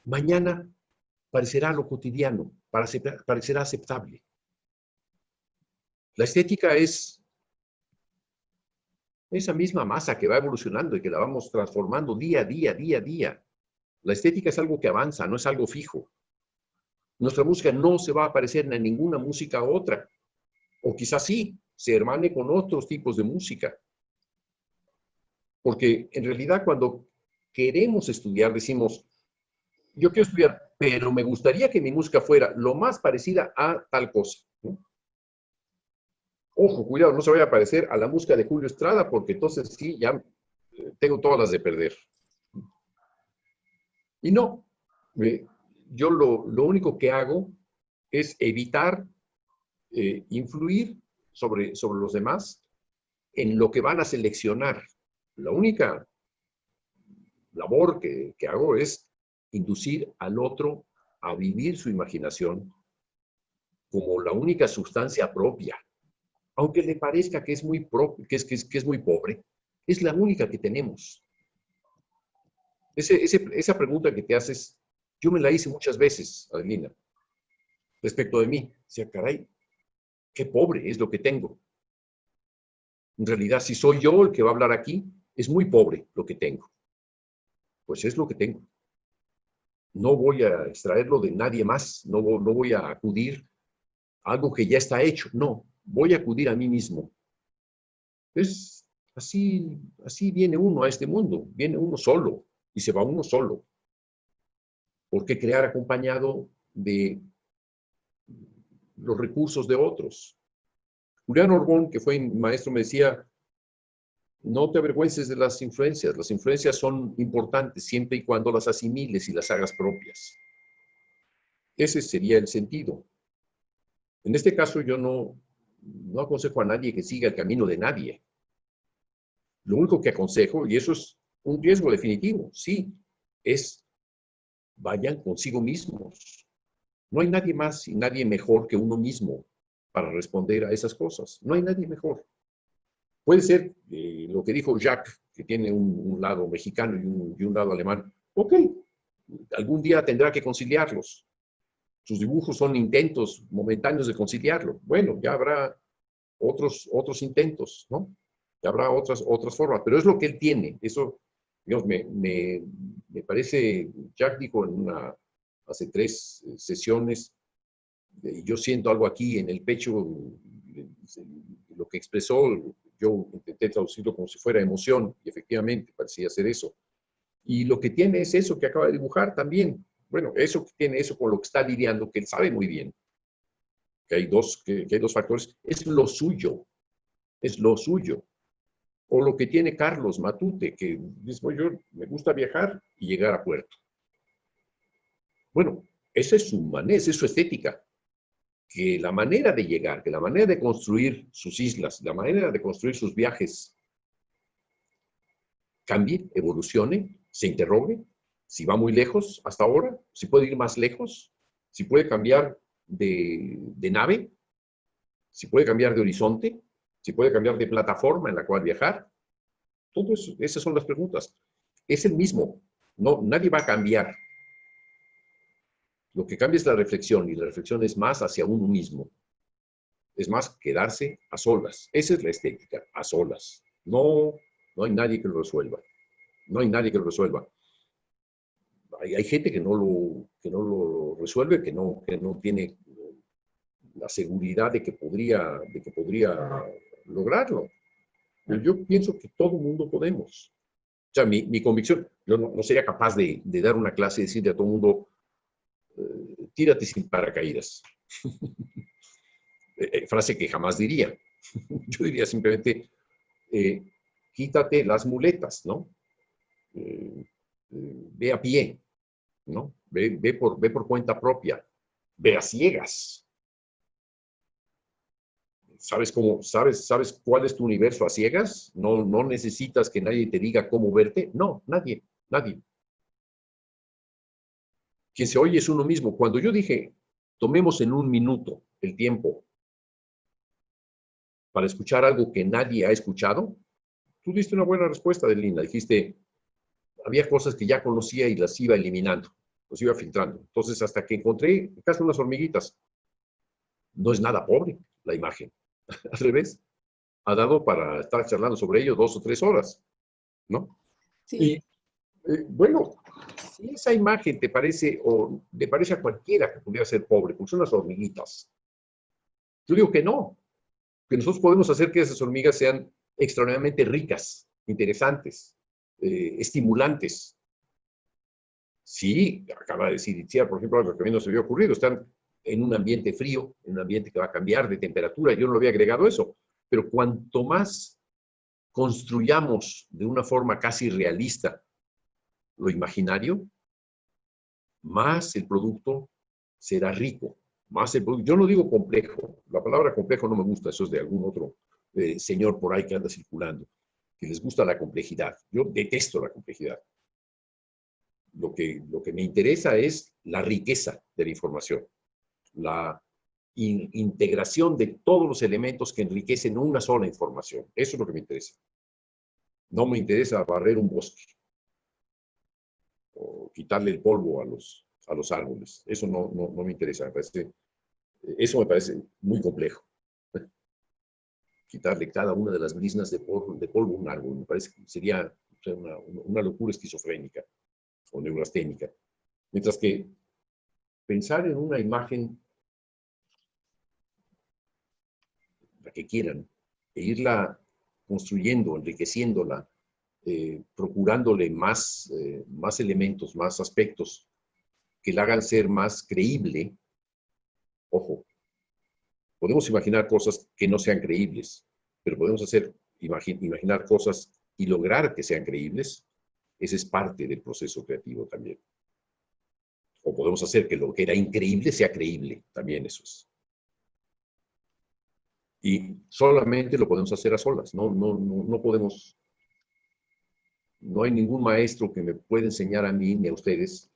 mañana parecerá lo cotidiano, parecerá aceptable. La estética es esa misma masa que va evolucionando y que la vamos transformando día a día, día a día. La estética es algo que avanza, no es algo fijo. Nuestra música no se va a parecer en ninguna música a otra. O quizás sí, se hermane con otros tipos de música. Porque en realidad cuando queremos estudiar, decimos, yo quiero estudiar, pero me gustaría que mi música fuera lo más parecida a tal cosa, ¿no? Ojo, cuidado, no se vaya a parecer a la música de Julio Estrada, porque entonces sí, ya tengo todas las de perder. Y no, yo lo único que hago es evitar influir sobre los demás en lo que van a seleccionar. La única labor que hago es inducir al otro a vivir su imaginación como la única sustancia propia. Aunque le parezca que es muy que es muy pobre, es la única que tenemos. Esa pregunta que te haces, yo me la hice muchas veces, Adelina, respecto de mí. Decía, caray, qué pobre es lo que tengo. En realidad, si soy yo el que va a hablar aquí, es muy pobre lo que tengo. Pues es lo que tengo. No voy a extraerlo de nadie más, no voy a acudir a algo que ya está hecho, no, voy a acudir a mí mismo. Es así viene uno a este mundo, viene uno solo y se va uno solo. ¿Por qué crear acompañado de los recursos de otros? Julián Orbón, que fue mi maestro, me decía, no te avergüences de las influencias son importantes siempre y cuando las asimiles y las hagas propias. Ese sería el sentido. En este caso yo no aconsejo a nadie que siga el camino de nadie. Lo único que aconsejo, y eso es un riesgo definitivo, sí, es vayan consigo mismos. No hay nadie más y nadie mejor que uno mismo para responder a esas cosas. No hay nadie mejor. Puede ser lo que dijo Jacques, que tiene un lado mexicano y un lado alemán. Ok, algún día tendrá que conciliarlos. Sus dibujos son intentos momentáneos de conciliarlo. Bueno, ya habrá otros intentos, ¿no? Ya habrá otras formas, pero es lo que él tiene. Eso, digamos, me parece, Jacques dijo hace 3 sesiones, yo siento algo aquí en el pecho, lo que expresó, yo intenté traducirlo como si fuera emoción, y efectivamente parecía ser eso. Y lo que tiene es eso que acaba de dibujar también. Bueno, eso que tiene eso con lo que está lidiando, que él sabe muy bien, que hay dos factores, es lo suyo. O lo que tiene Carlos Matute, que dice, yo me gusta viajar y llegar a puerto. Bueno, esa es su manera, esa es su estética. Que la manera de llegar, que la manera de construir sus islas, la manera de construir sus viajes cambie, evolucione, se interrogue, si va muy lejos hasta ahora, si puede ir más lejos, si puede cambiar de nave, si puede cambiar de horizonte, si puede cambiar de plataforma en la cual viajar. Todo eso, esas son las preguntas. Es el mismo. No, nadie va a cambiar. Lo que cambia es la reflexión, y la reflexión es más hacia uno mismo. Es más, quedarse a solas. Esa es la estética, a solas. No hay nadie que lo resuelva. No hay nadie que lo resuelva. Hay gente que no lo resuelve, que no tiene la seguridad de que podría lograrlo. Pero yo pienso que todo mundo podemos. O sea, mi convicción, yo no sería capaz de dar una clase y decirle a todo el mundo, tírate sin paracaídas. Frase que jamás diría. Yo diría simplemente, quítate las muletas, ¿no? Ve a pie, ¿no? Ve por cuenta propia. Ve a ciegas. ¿Sabes cuál es tu universo a ciegas? No necesitas que nadie te diga cómo verte. No, nadie. Quien se oye es uno mismo. Cuando yo dije, tomemos en un minuto el tiempo para escuchar algo que nadie ha escuchado, tú diste una buena respuesta, Adelina. Dijiste, había cosas que ya conocía y las iba eliminando, las iba filtrando. Entonces, hasta que encontré casi unas hormiguitas. No es nada pobre la imagen. Al revés, ha dado para estar charlando sobre ello 2 o 3 horas, ¿no? Sí. Y, bueno, si esa imagen te parece, o le parece a cualquiera que pudiera ser pobre, porque son las hormiguitas, yo digo que no, que nosotros podemos hacer que esas hormigas sean extraordinariamente ricas, interesantes, estimulantes. Sí, acaba de decir Itziar, por ejemplo, algo que a mí no se me había ocurrido, están en un ambiente frío, en un ambiente que va a cambiar de temperatura, yo no lo había agregado eso, pero cuanto más construyamos de una forma casi realista lo imaginario, más el producto será rico, más el producto. Yo no digo complejo, la palabra complejo no me gusta, eso es de algún otro señor por ahí que anda circulando, que les gusta la complejidad. Yo detesto la complejidad. Lo que me interesa es la riqueza de la información, la integración de todos los elementos que enriquecen una sola información. Eso es lo que me interesa. No me interesa barrer un bosque o quitarle el polvo a los árboles. Eso no me interesa. Eso me parece muy complejo. Quitarle cada una de las brisnas de polvo a un árbol. Me parece que sería una locura esquizofrénica o neurasténica. Mientras que pensar en una imagen, la que quieran, e irla construyendo, enriqueciéndola, procurándole más elementos, más aspectos que la hagan ser más creíble. Ojo, podemos imaginar cosas que no sean creíbles, pero podemos imaginar cosas y lograr que sean creíbles. Ese es parte del proceso creativo también. O podemos hacer que lo que era increíble sea creíble, también eso es. Y solamente lo podemos hacer a solas, no podemos. No hay ningún maestro que me pueda enseñar a mí ni a ustedes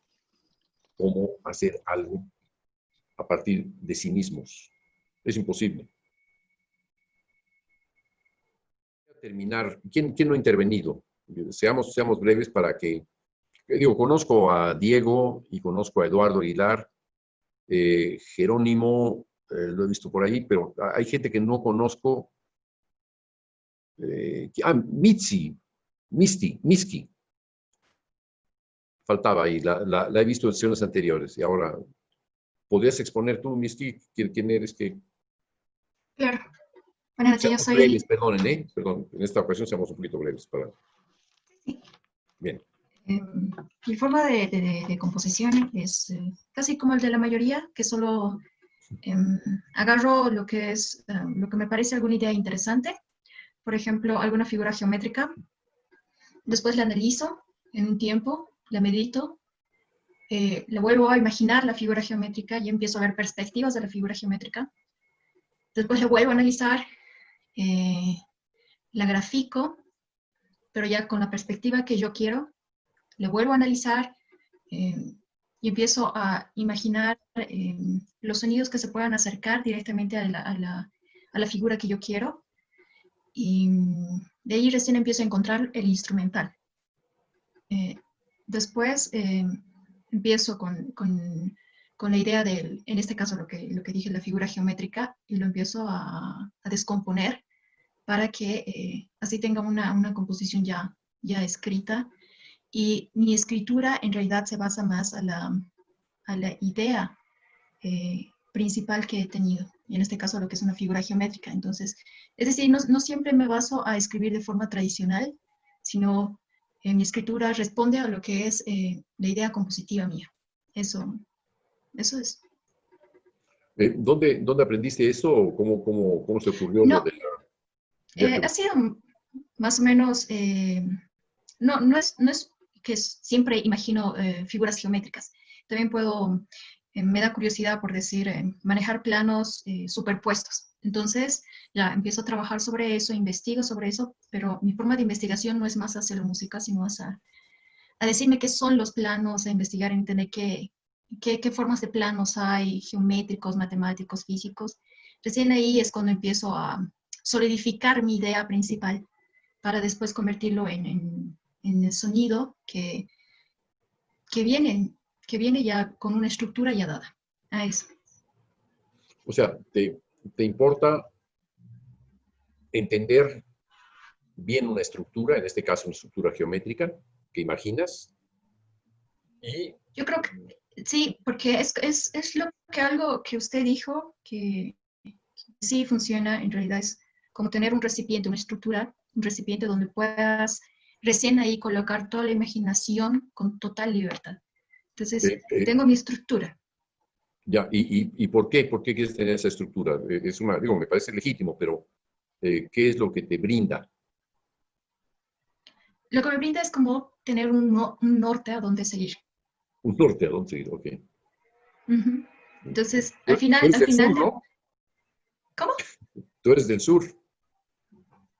cómo hacer algo a partir de sí mismos. Es imposible. Voy a terminar. ¿Quién no ha intervenido? Seamos breves para que... conozco a Diego y conozco a Eduardo Aguilar. Jerónimo, lo he visto por ahí, pero hay gente que no conozco. Miski. Faltaba ahí, la he visto en sesiones anteriores. Y ahora, ¿podrías exponer tú, Miski, quién eres? Claro. Buenas noches, yo soy... breves, perdonen, perdón, en esta ocasión seamos un poquito breves. Sí. Bien. Mi forma de composición es casi como el de la mayoría, que solo agarro lo que me parece alguna idea interesante, por ejemplo, alguna figura geométrica, después la analizo en un tiempo, la medito, le vuelvo a imaginar la figura geométrica y empiezo a ver perspectivas de la figura geométrica, después le vuelvo a analizar, la grafico, pero ya con la perspectiva que yo quiero, le vuelvo a analizar y empiezo a imaginar los sonidos que se puedan acercar directamente a la figura que yo quiero. Y de ahí recién empiezo a encontrar el instrumental. Después empiezo con la idea en este caso, lo que dije, la figura geométrica, y lo empiezo a descomponer para que así tenga una composición ya escrita. Y mi escritura en realidad se basa más a la idea principal que he tenido. y en este caso lo que es una figura geométrica. Entonces, es decir, no siempre me baso a escribir de forma tradicional, sino mi escritura responde a lo que es la idea compositiva mía. Eso es. ¿Dónde aprendiste eso? ¿O cómo se ocurrió No, lo de la... ha sido más o menos, no es que siempre imagino figuras geométricas. También puedo, me da curiosidad por decir, manejar planos superpuestos. Entonces, ya empiezo a trabajar sobre eso, investigo sobre eso, pero mi forma de investigación no es más hacia la música, sino a decirme qué son los planos, a investigar, entender qué formas de planos hay, geométricos, matemáticos, físicos. Recién ahí es cuando empiezo a solidificar mi idea principal para después convertirlo en el sonido que viene ya con una estructura ya dada. A eso. O sea, ¿te importa entender bien una estructura, en este caso una estructura geométrica, que imaginas? Y yo creo que sí, porque es algo que usted dijo, que sí funciona, en realidad es como tener un recipiente, una estructura, un recipiente donde puedas recién ahí colocar toda la imaginación con total libertad. Entonces, tengo mi estructura. Ya, ¿y por qué? ¿Por qué quieres tener esa estructura? Me parece legítimo, pero ¿qué es lo que te brinda? Lo que me brinda es como tener un norte a donde seguir. Un norte a donde seguir, ok. Entonces, Tú al final... eres del sur, ¿no? ¿Cómo? Tú eres del sur. Sí.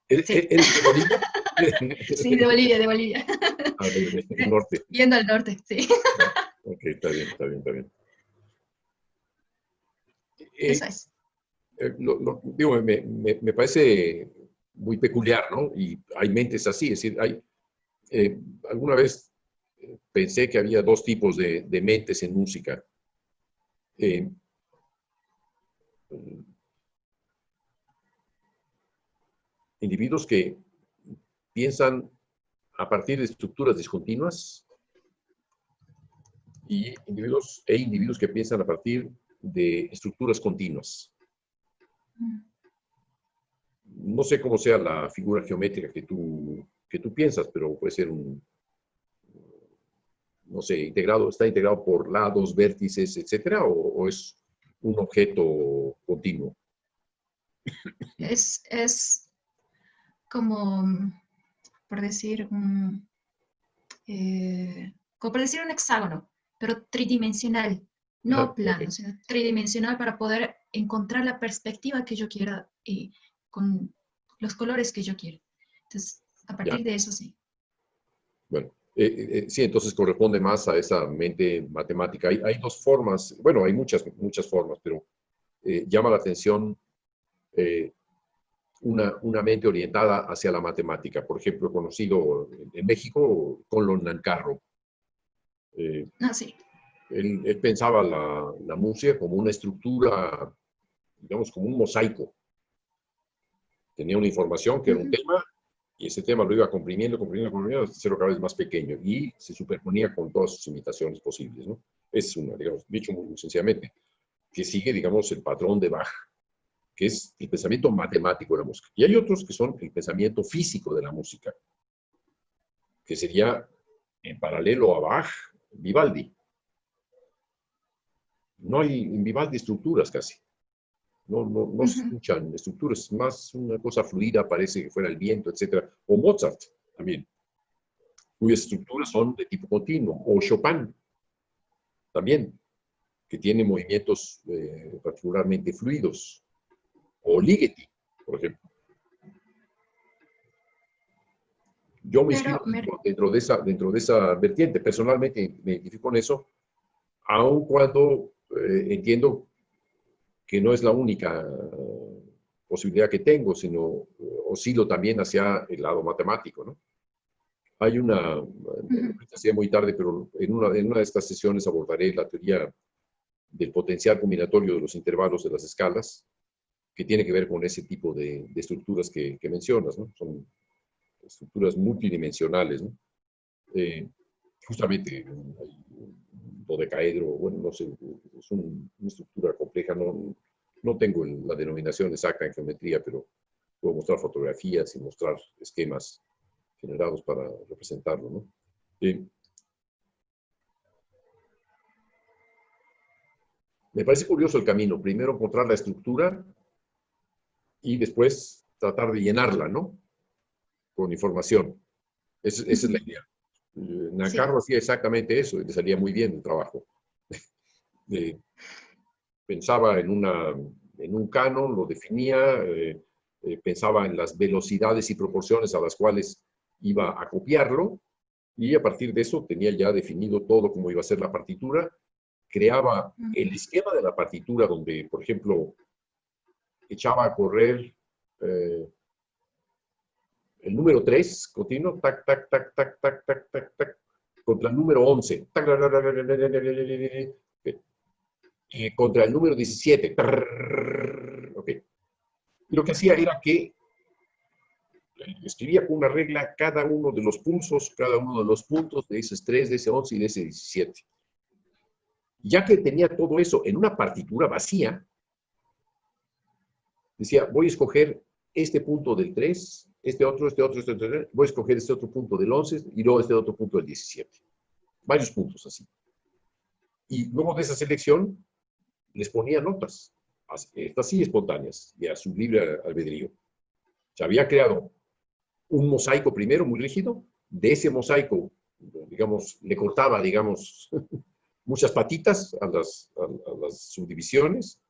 ¿Eres de Bolivia? Sí, de Bolivia. Ah, del norte. Yendo al norte, sí. Ok, está bien. Eso es. Me parece muy peculiar, ¿no? Y hay mentes así, es decir, alguna vez pensé que había dos tipos de mentes en música. Individuos que piensan a partir de estructuras discontinuas y individuos que piensan a partir de estructuras continuas. No sé cómo sea la figura geométrica que tú piensas, pero puede ser no sé, está integrado por lados, vértices, etcétera, o es un objeto continuo. Es como, por decir, como por decir un hexágono, pero tridimensional, no plano, sino tridimensional para poder encontrar la perspectiva que yo quiera y con los colores que yo quiera. Entonces, a partir de eso, sí. Bueno, sí, entonces corresponde más a esa mente matemática. Hay dos formas, bueno, hay muchas formas, pero llama la atención una mente orientada hacia la matemática. Por ejemplo, conocido en México, Conlon Nancarrow. Sí. Él pensaba la música como una estructura, digamos, como un mosaico. Tenía una información que era un tema, y ese tema lo iba comprimiendo, hasta hacerlo cada vez más pequeño, y se superponía con todas sus imitaciones posibles, ¿no? Es digamos, dicho muy sencillamente, que sigue, digamos, el patrón de Bach, que es el pensamiento matemático de la música. Y hay otros que son el pensamiento físico de la música, que sería, en paralelo a Bach, Vivaldi. No hay en Vivaldi estructuras casi. No se escuchan estructuras, es más una cosa fluida, parece que fuera el viento, etc. O Mozart también, cuyas estructuras son de tipo continuo. O Chopin también, que tiene movimientos particularmente fluidos. O Ligeti, por ejemplo. Yo me inscribo dentro de esa vertiente. Personalmente me identifico con eso, aun cuando entiendo que no es la única posibilidad que tengo, sino oscilo también hacia el lado matemático, ¿no? Hay una, sea muy tarde, pero en una de estas sesiones abordaré la teoría del potencial combinatorio de los intervalos de las escalas, que tiene que ver con ese tipo de estructuras que mencionas, ¿no? Son estructuras multidimensionales, ¿no? Justamente hay un dodecaedro, bueno, no sé, es una estructura compleja, no No tengo la denominación exacta en geometría, pero puedo mostrar fotografías y mostrar esquemas generados para representarlo, ¿no? Me parece curioso el camino. Primero encontrar la estructura y después tratar de llenarla, ¿no? Con información. Esa es la idea. Nacarro hacía exactamente eso y le salía muy bien el trabajo. Pensaba en un canon, lo definía, pensaba en las velocidades y proporciones a las cuales iba a copiarlo, y a partir de eso tenía ya definido todo cómo iba a ser la partitura. Creaba el esquema de la partitura donde, por ejemplo, echaba a correr el número 3 continuo, tac, tac, tac, tac, tac, tac, tac, tac, contra el número 11, tac, y contra el número 17. Okay. Y lo que hacía era que escribía con una regla cada uno de los pulsos, cada uno de los puntos de ese 3, de ese 11 y de ese 17. Ya que tenía todo eso en una partitura vacía, decía, voy a escoger este punto del 3, este otro, voy a escoger este otro punto del 11 y luego este otro punto del 17. Varios puntos así. Y luego de esa selección, les ponía notas, así espontáneas, y a su libre albedrío. Se había creado un mosaico primero muy rígido, de ese mosaico, digamos, le cortaba, digamos, muchas patitas a las subdivisiones,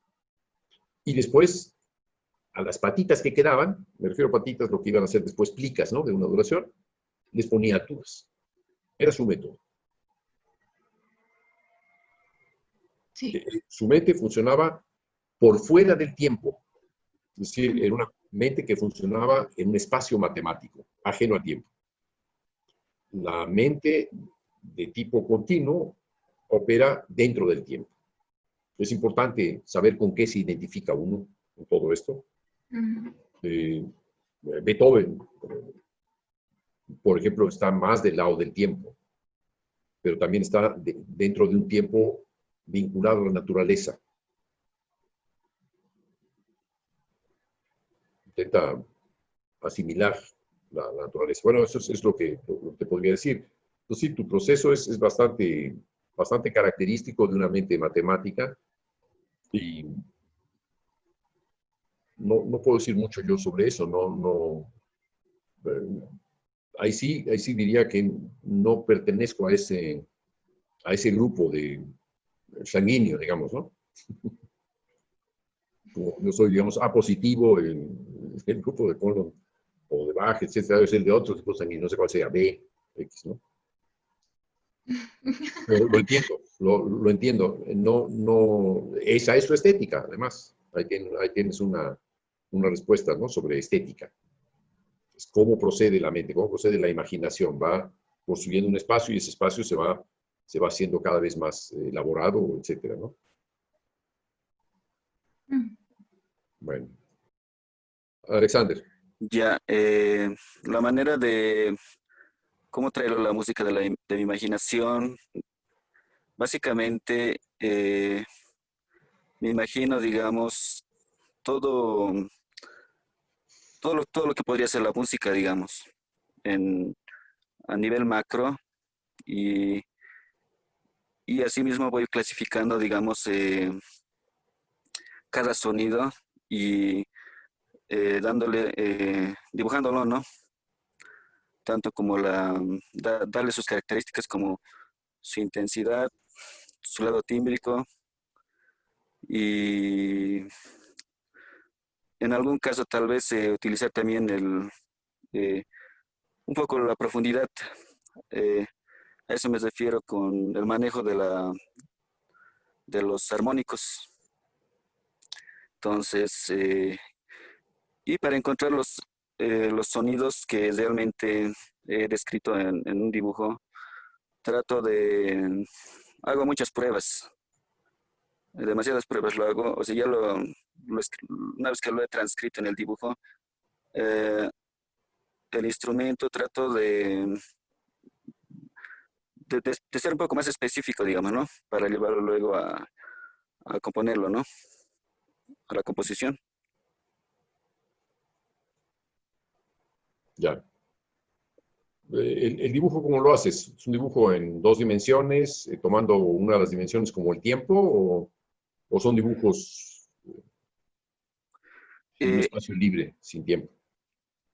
y después a las patitas que quedaban, me refiero a patitas, lo que iban a ser después plicas, ¿no?, de una duración, les ponía alturas. Era su método. Sí. Su mente funcionaba por fuera del tiempo. Es decir, era una mente que funcionaba en un espacio matemático, ajeno al tiempo. La mente de tipo continuo opera dentro del tiempo. Es importante saber con qué se identifica uno en todo esto. Beethoven, por ejemplo, está más del lado del tiempo, pero también está dentro de un tiempo vinculado a la naturaleza. Intenta asimilar la naturaleza. Bueno, eso es lo que te podría decir. Entonces, sí, tu proceso es bastante característico de una mente matemática y no puedo decir mucho yo sobre eso. Ahí sí diría que no pertenezco a ese grupo de sanguíneo, digamos, ¿no? Yo soy, digamos, A positivo en el grupo de colon o de Bach, etcétera, es el de otros tipos sanguíneos, no sé cuál sea, B, X, ¿no? Pero lo entiendo, lo entiendo. Esa es su estética, además. Ahí tienes una respuesta, ¿no?, sobre estética. Es cómo procede la mente, cómo procede la imaginación. Va construyendo un espacio y ese espacio se va haciendo cada vez más elaborado, etcétera, ¿no? Bueno. Alexander. Ya, la manera de cómo traer la música de mi imaginación, básicamente me imagino, digamos, todo, todo lo que podría ser la música, digamos, a nivel macro y, y asimismo voy clasificando, digamos, cada sonido y dibujándolo, ¿no? Tanto como darle sus características como su intensidad, su lado tímbrico y en algún caso tal vez utilizar también un poco la profundidad. A eso me refiero con el manejo de los armónicos. Entonces, y para encontrar los sonidos que realmente he descrito en un dibujo, hago muchas pruebas, demasiadas pruebas lo hago, o sea, una vez que lo he transcrito en el dibujo, el instrumento trato de ser un poco más específico, digamos, ¿no? Para llevarlo luego a componerlo, ¿no? la composición. Ya. ¿El dibujo cómo lo haces? ¿Es un dibujo en 2 dimensiones, tomando una de las dimensiones como el tiempo, o son dibujos en un Eh, espacio libre, sin tiempo?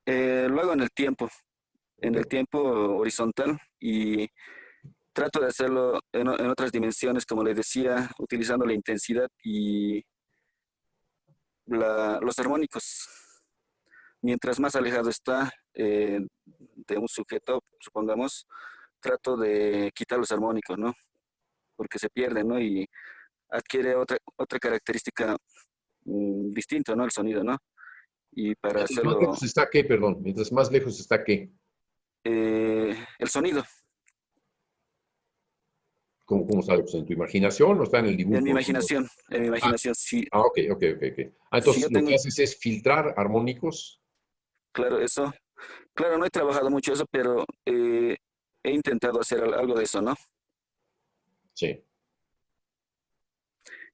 lo hago en Ok. el tiempo horizontal, y trato de hacerlo en otras dimensiones, como les decía, utilizando la intensidad y los armónicos. Mientras más alejado está de un sujeto, supongamos, trato de quitar los armónicos, ¿no? Porque se pierden, ¿no? Y adquiere otra característica distinta, ¿no? El sonido, ¿no? Y para Mientras más hacerlo, lejos está, ¿qué? Perdón. Mientras más lejos está, ¿qué? el sonido, ¿Cómo sabe? Pues, ¿en tu imaginación o está en el dibujo? en mi Ah, imaginación, sí. ok, ok, ok, ok. Si yo Entonces lo tengo, que haces es filtrar armónicos. claro, eso, claro, no he trabajado mucho eso, pero he intentado hacer algo de eso, ¿no? Sí.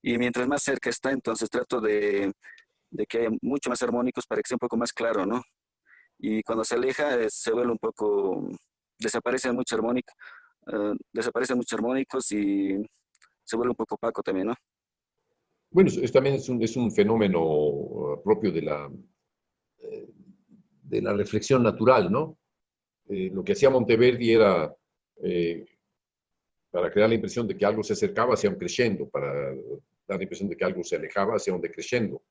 Y mientras más cerca está, entonces trato de que haya mucho más armónicos para que sea un poco más claro, ¿no? Y cuando se aleja, se vuelve un poco, desaparecen muchos armónicos y se vuelve un poco opaco también, ¿no? Bueno, también es un fenómeno propio de la reflexión natural, ¿no? Lo que hacía Monteverdi era, eh, para crear la impresión de que algo se acercaba hacia un crescendo, para dar la impresión de que algo se alejaba hacia un decrescendo.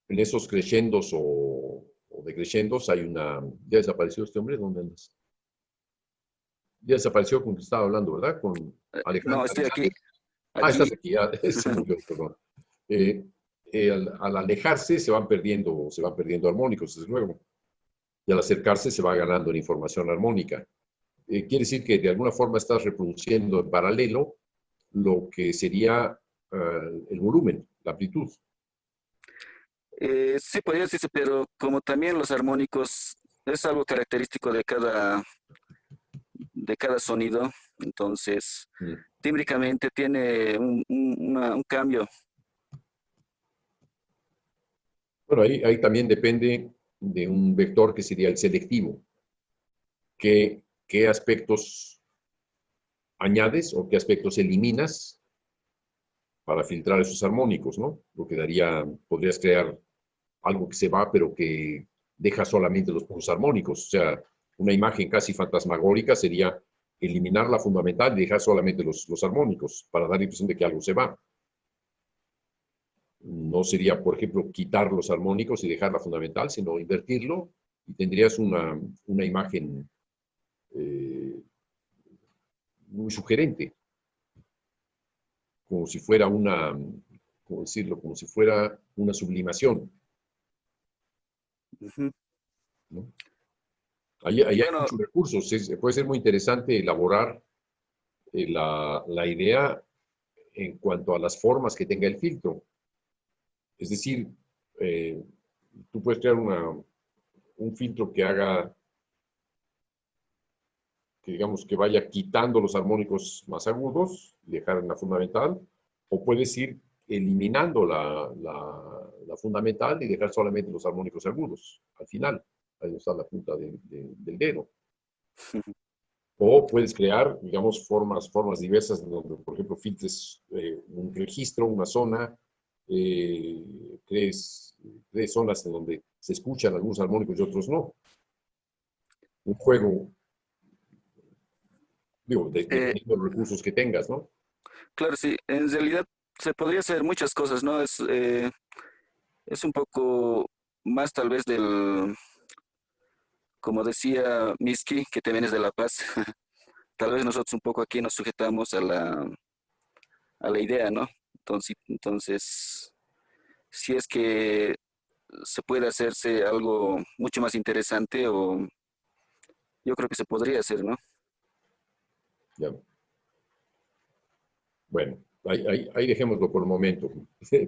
En esos crescendos o decrescendos hay una... ¿Ya desapareció este hombre? ¿Dónde andas? Ya desapareció con que estaba hablando, ¿verdad? Con No, Alejandro. estoy aquí, Ah, aquí. estás aquí, ya se murió, perdón. Al alejarse se van perdiendo armónicos, desde luego. Y al acercarse se va ganando en información armónica. Quiere decir que de alguna forma estás reproduciendo en paralelo lo que sería el volumen, la amplitud. Sí, podría decirse, pero como también los armónicos es algo característico de cada sonido, entonces Mm. tímbricamente tiene un cambio. Bueno, ahí también depende de un vector que sería el selectivo. ¿Qué aspectos añades o qué aspectos eliminas para filtrar esos armónicos, ¿no? Lo que podrías crear algo que se va, pero que deja solamente los puntos armónicos. O sea, una imagen casi fantasmagórica sería eliminar la fundamental y dejar solamente los armónicos para dar la impresión de que algo se va. No sería, por ejemplo, quitar los armónicos y dejar la fundamental, sino invertirlo y tendrías una imagen muy sugerente, como si fuera ¿cómo decirlo? Como si fuera una sublimación, Ujú. ¿no? Ahí hay Bueno, muchos recursos. Puede ser muy interesante elaborar la idea en cuanto a las formas que tenga el filtro. Es decir, eh, tú puedes crear un filtro que digamos que vaya quitando los armónicos más agudos y dejar en la fundamental, o puedes ir eliminando la fundamental y dejar solamente los armónicos agudos al final. Ahí está la punta del dedo. O puedes crear, digamos, formas diversas, donde, por ejemplo, filtres un registro, una zona, eh, crees zonas en donde se escuchan algunos armónicos y otros no. Un juego, digo, eh, dependiendo de los recursos que tengas, ¿no? claro, sí, en realidad se podría hacer muchas cosas, ¿no? Es un poco más tal vez como decía Miski, que te vienes de La Paz. Tal vez nosotros un poco aquí nos sujetamos a la idea, ¿no? Entonces, si es que se puede hacerse algo mucho más interesante, o yo creo que se podría hacer, ¿no? Ya. Bueno, ahí dejémoslo por el momento,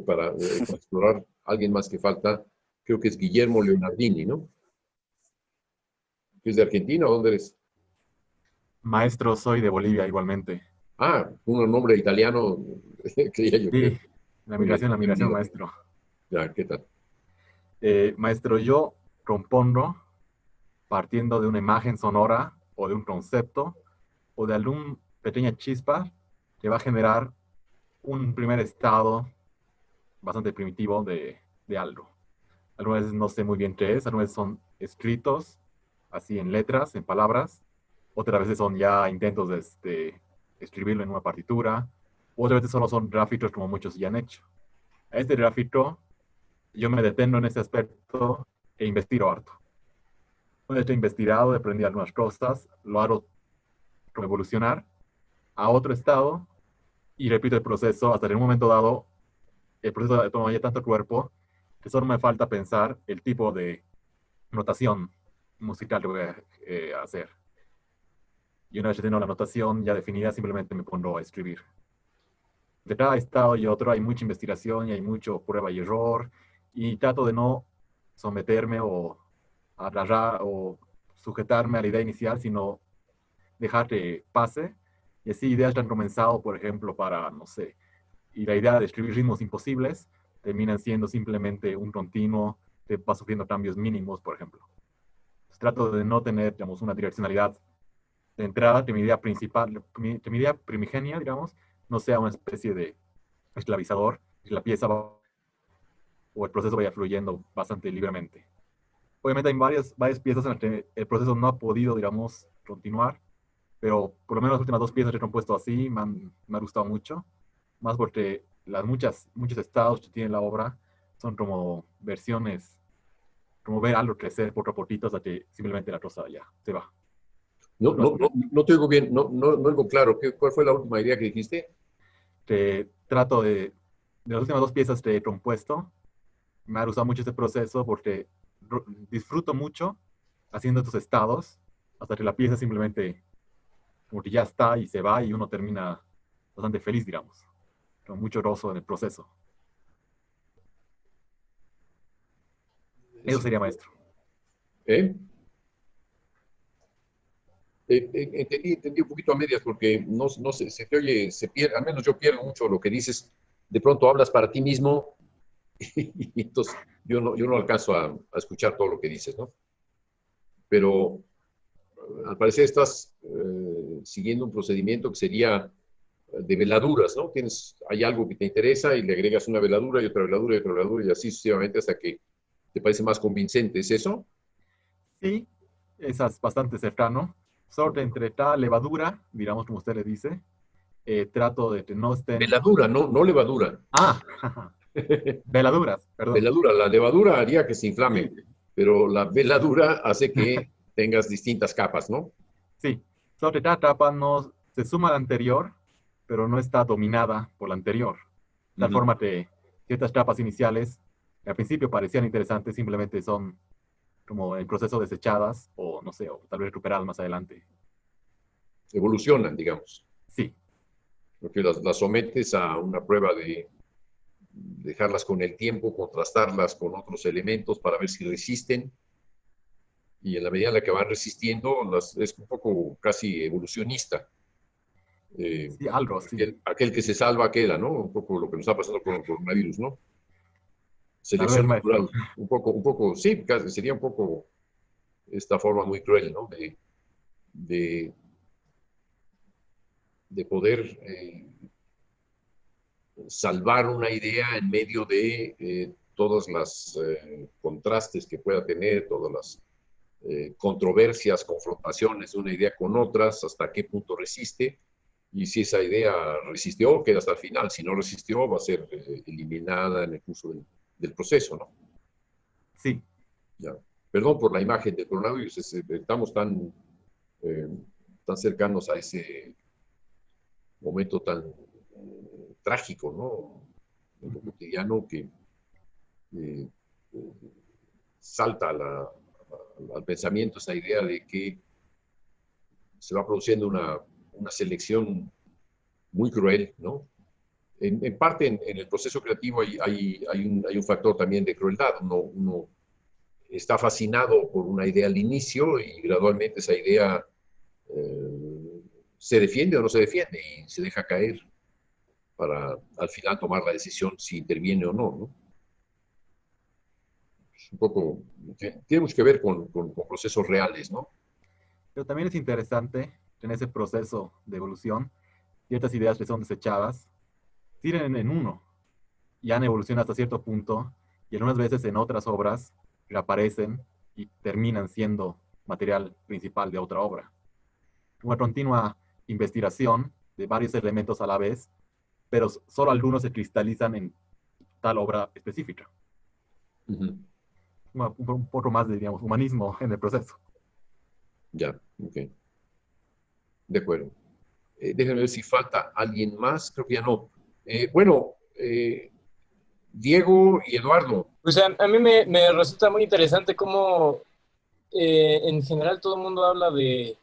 para explorar. Alguien más que falta, creo que es Guillermo Leonardini, ¿no? ¿Es de Argentina o dónde eres? Maestro, soy de Bolivia igualmente. Ah, un nombre italiano, creía yo que... Sí, La Muy bien, migración, bienvenido. maestro. Ya, ¿qué tal? Maestro, yo compongo partiendo de una imagen sonora o de un concepto o de alguna pequeña chispa que va a generar un primer estado bastante primitivo de algo. Algunas veces no sé muy bien qué es, algunas veces son escritos, así en letras, en palabras, otras veces son ya intentos de escribirlo en una partitura, otras veces solo son gráficos como muchos ya han hecho. A este gráfico yo me detengo en ese aspecto e investigo harto. Una vez que he investigado, aprendí algunas cosas, lo hago evolucionar a otro estado y repito el proceso hasta que en un momento dado el proceso toma ya tanto cuerpo que solo me falta pensar el tipo de notación musical que voy a hacer. Y una vez que tengo la notación ya definida, simplemente me pongo a escribir. De cada estado y otro hay mucha investigación y hay mucho prueba y error, y trato de no someterme o agarrar o sujetarme a la idea inicial, sino dejar que pase. Y así ideas que han comenzado, por ejemplo, para, no sé, y la idea de escribir ritmos imposibles terminan siendo simplemente un continuo que va sufriendo cambios mínimos, por ejemplo. Pues trato de no tener, digamos, una direccionalidad de entrada, que mi idea principal, que mi idea primigenia, digamos, no sea una especie de esclavizador, que la pieza va, o el proceso vaya fluyendo bastante libremente. Obviamente hay varias piezas en las que el proceso no ha podido, digamos, continuar, pero por lo menos las últimas dos piezas que he compuesto así me ha gustado mucho, más porque las muchos estados que tiene la obra son como versiones, como ver algo crecer poco a poquito hasta que simplemente la cosa ya se va. No te oigo bien, no oigo claro. ¿Cuál fue la última idea que dijiste? Que trato de las últimas dos piezas que he compuesto, me ha gustado mucho este proceso porque disfruto mucho haciendo estos estados hasta que la pieza simplemente como que ya está y se va y uno termina bastante feliz, digamos, con mucho gozo en el proceso. Eso sería, maestro. Entendí un poquito a medias porque no se te oye, se pierde, al menos yo pierdo mucho lo que dices. De pronto hablas para ti mismo y entonces yo no alcanzo a escuchar todo lo que dices, ¿no? Pero al parecer estás siguiendo un procedimiento que sería de veladuras, ¿no? Hay algo que te interesa y le agregas una veladura y otra veladura y otra veladura y así sucesivamente hasta que te parece más convincente. ¿Es eso? Sí, es bastante cercano. Solo entre cada levadura, digamos como usted le dice, trato de que no estén... Veladura, no levadura. Ah, veladuras, perdón. Veladura, la levadura haría que se inflame, pero la veladura hace que tengas distintas capas, ¿no? Sí, solo que cada capa no se suma a la anterior, pero no está dominada por la anterior. De tal forma que ciertas capas iniciales, que al principio parecían interesantes, simplemente son como en proceso desechadas o, no sé, o tal vez recuperadas más adelante. Evolucionan, digamos. Sí. Porque las sometes a una prueba de dejarlas con el tiempo, contrastarlas con otros elementos para ver si resisten. Y en la medida en la que van resistiendo, es un poco casi evolucionista. Sí, algo así. Aquel que se salva queda, ¿no? Un poco lo que nos está pasando con el coronavirus, ¿no? Selección natural. Un poco, sí, casi, sería un poco esta forma muy cruel, ¿no? De poder salvar una idea en medio de todos los contrastes que pueda tener, todas las controversias, confrontaciones de una idea con otras, hasta qué punto resiste, y si esa idea resistió, queda hasta el final. Si no resistió, va a ser eliminada en el curso del proceso, ¿no? Sí. Ya. Perdón por la imagen del coronavirus, estamos tan cercanos a ese momento tan trágico, ¿no? En lo cotidiano que salta al pensamiento esa idea de que se va produciendo una selección muy cruel, ¿no? En parte, en el proceso creativo hay un factor también de crueldad. Uno está fascinado por una idea al inicio y gradualmente esa idea se defiende o no se defiende y se deja caer para al final tomar la decisión si interviene o no, ¿no? Es un poco, tiene mucho que ver con procesos reales, ¿no? Pero también es interesante en ese proceso de evolución, ciertas ideas que son desechadas, tienen en uno y han evolucionado hasta cierto punto, y algunas veces en otras obras reaparecen y terminan siendo material principal de otra obra. Una continua investigación de varios elementos a la vez, pero solo algunos se cristalizan en tal obra específica. Uh-huh. Un poco más de, digamos, humanismo en el proceso. Ya, ok. De acuerdo. Déjenme ver si falta alguien más. Creo que ya no. Diego y Eduardo. Pues a mí me resulta muy interesante cómo en general todo el mundo habla de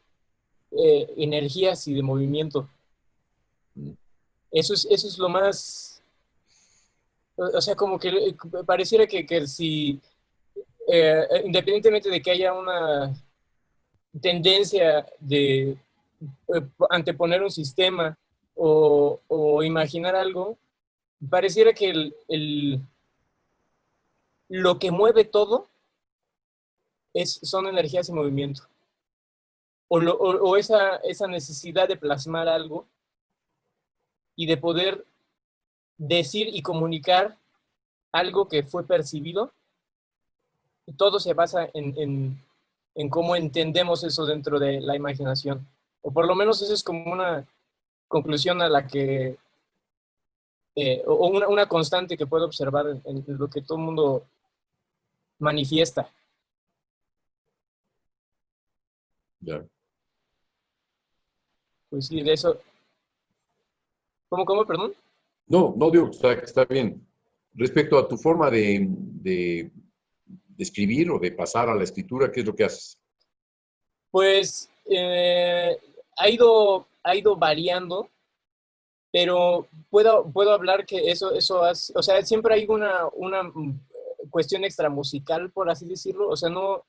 energías y de movimiento. Eso es lo más... O sea, como que pareciera que si... independientemente de que haya una tendencia de anteponer un sistema o imaginar algo, pareciera que lo que mueve todo son energías y movimiento. O esa necesidad de plasmar algo y de poder decir y comunicar algo que fue percibido. Todo se basa en cómo entendemos eso dentro de la imaginación. O por lo menos eso es como una conclusión a la que, o una constante que puedo observar en lo que todo el mundo manifiesta. Ya. Pues sí, de eso. ¿Cómo, perdón? No, digo, está bien. Respecto a tu forma de escribir o de pasar a la escritura, ¿qué es lo que haces? Pues ha ido variando, pero puedo hablar que eso hace, o sea, siempre hay una cuestión extramusical, por así decirlo. O sea, no.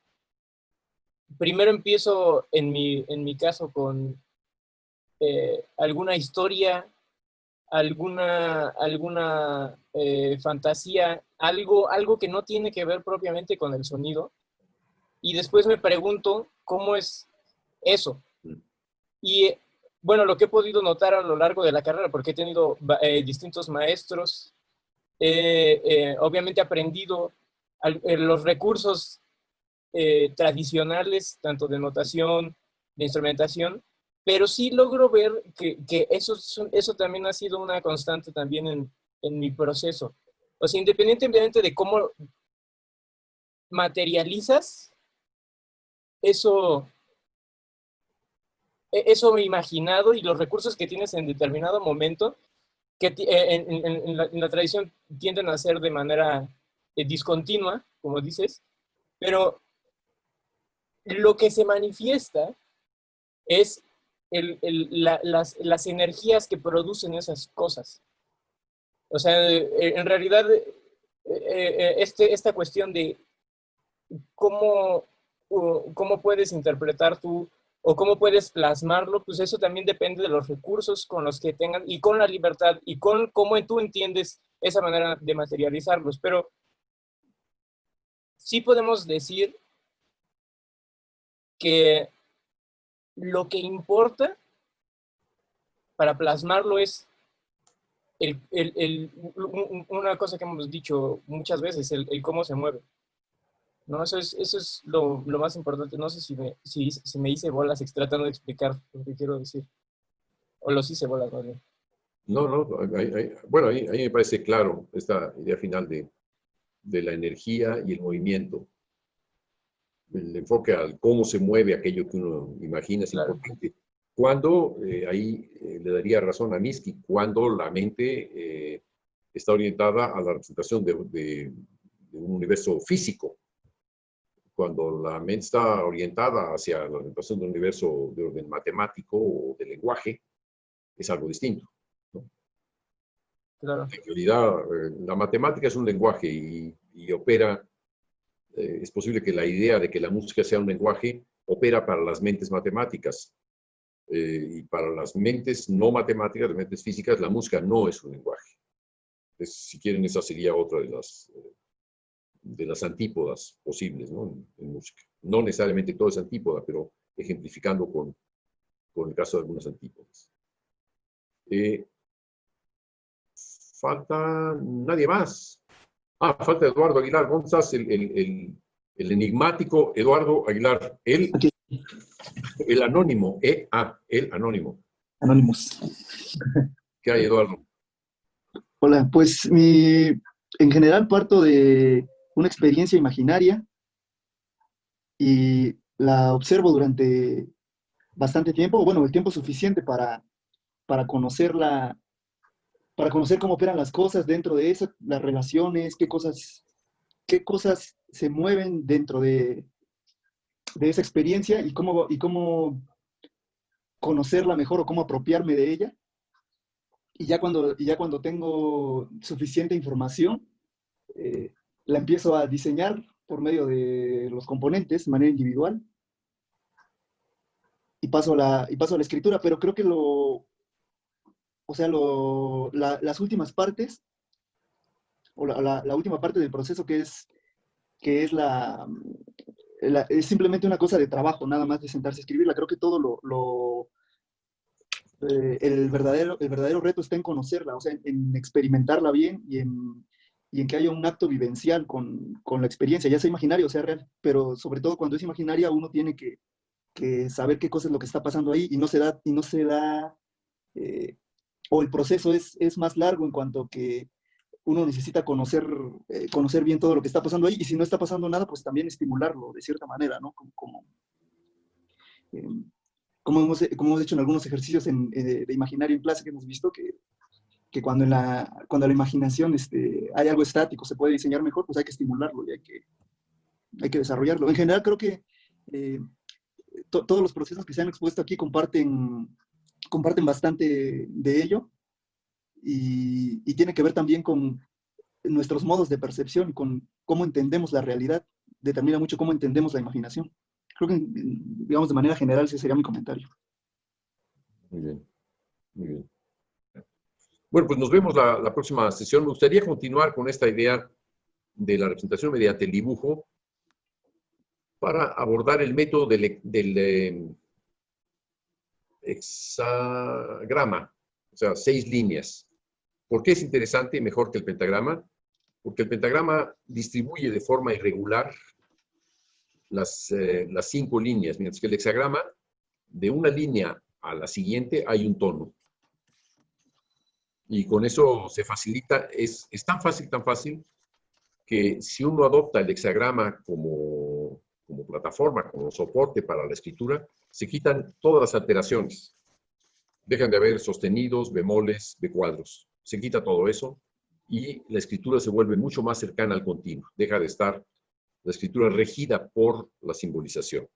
Primero empiezo en mi caso con alguna historia, alguna fantasía, algo que no tiene que ver propiamente con el sonido. Y después me pregunto cómo es eso. Y bueno, lo que he podido notar a lo largo de la carrera, porque he tenido distintos maestros, obviamente he aprendido los recursos tradicionales, tanto de notación, de instrumentación, pero sí logro ver que eso también ha sido una constante también en mi proceso. O sea, independientemente de cómo materializas eso imaginado y los recursos que tienes en determinado momento, que en la tradición tienden a ser de manera discontinua, como dices, pero lo que se manifiesta es las energías que producen esas cosas. O sea, en realidad, esta cuestión de cómo puedes interpretar tú o cómo puedes plasmarlo, pues eso también depende de los recursos con los que tengan y con la libertad y con cómo tú entiendes esa manera de materializarlos. Pero sí podemos decir que lo que importa para plasmarlo es una cosa que hemos dicho muchas veces, el cómo se mueve. ¿No? Eso es lo más importante. No sé si me hice bolas tratando de explicar lo que quiero decir. O los hice bolas, ¿no? No, bueno, ahí me parece claro esta idea final de la energía y el movimiento. El enfoque al cómo se mueve aquello que uno imagina es importante. Cuando, ahí le daría razón a Minsky, cuando la mente está orientada a la representación de un universo físico. Cuando la mente está orientada hacia la representación de un universo de orden matemático o de lenguaje, es algo distinto, ¿no? Claro. En realidad, la matemática es un lenguaje y opera. Es posible que la idea de que la música sea un lenguaje opera para las mentes matemáticas. Y para las mentes no matemáticas, las mentes físicas, la música no es un lenguaje. Si quieren, esa sería otra de las antípodas posibles, ¿no? En música. No necesariamente todo es antípoda, pero ejemplificando con el caso de algunas antípodas. Falta nadie más. Falta Eduardo Aguilar González, el enigmático Eduardo Aguilar. El anónimo. El anónimo. Anonymous. ¿Qué hay, Eduardo? Hola, pues en general parto de una experiencia imaginaria y la observo durante bastante tiempo, bueno, el tiempo suficiente para conocerla, para conocer cómo operan las cosas dentro de eso, las relaciones, qué cosas se mueven dentro de esa experiencia y cómo conocerla mejor o cómo apropiarme de ella. Y ya cuando tengo suficiente información, la empiezo a diseñar por medio de los componentes de manera individual y paso a la escritura, pero creo que las últimas partes, o la última parte del proceso que es es simplemente una cosa de trabajo, nada más de sentarse a escribirla. Creo que todo el verdadero reto está en conocerla, o sea, en experimentarla bien y en que haya un acto vivencial con la experiencia, ya sea imaginaria o sea real, pero sobre todo cuando es imaginaria uno tiene que saber qué cosa es lo que está pasando ahí y no se da o el proceso es más largo en cuanto que uno necesita conocer bien todo lo que está pasando ahí, y si no está pasando nada, pues también estimularlo de cierta manera, ¿no? Como hemos hecho en algunos ejercicios de imaginario en clase que hemos visto, que cuando la imaginación hay algo estático, se puede diseñar mejor, pues hay que estimularlo y hay que desarrollarlo. En general creo que todos los procesos que se han expuesto aquí comparten bastante de ello, y tiene que ver también con nuestros modos de percepción y con cómo entendemos la realidad. Determina mucho cómo entendemos la imaginación. Creo que, digamos, de manera general ese sería mi comentario. Muy bien, muy bien. Bueno, pues nos vemos la próxima sesión. Me gustaría continuar con esta idea de la representación mediante el dibujo para abordar el método del hexagrama, o sea, 6 líneas. ¿Por qué es interesante y mejor que el pentagrama? Porque el pentagrama distribuye de forma irregular las 5 líneas, mientras que el hexagrama, de una línea a la siguiente hay un tono. Y con eso se facilita, es tan fácil, que si uno adopta el hexagrama como plataforma, como soporte para la escritura, se quitan todas las alteraciones. Dejan de haber sostenidos, bemoles, becuadros. Se quita todo eso y la escritura se vuelve mucho más cercana al continuo. Deja de estar la escritura regida por la simbolización.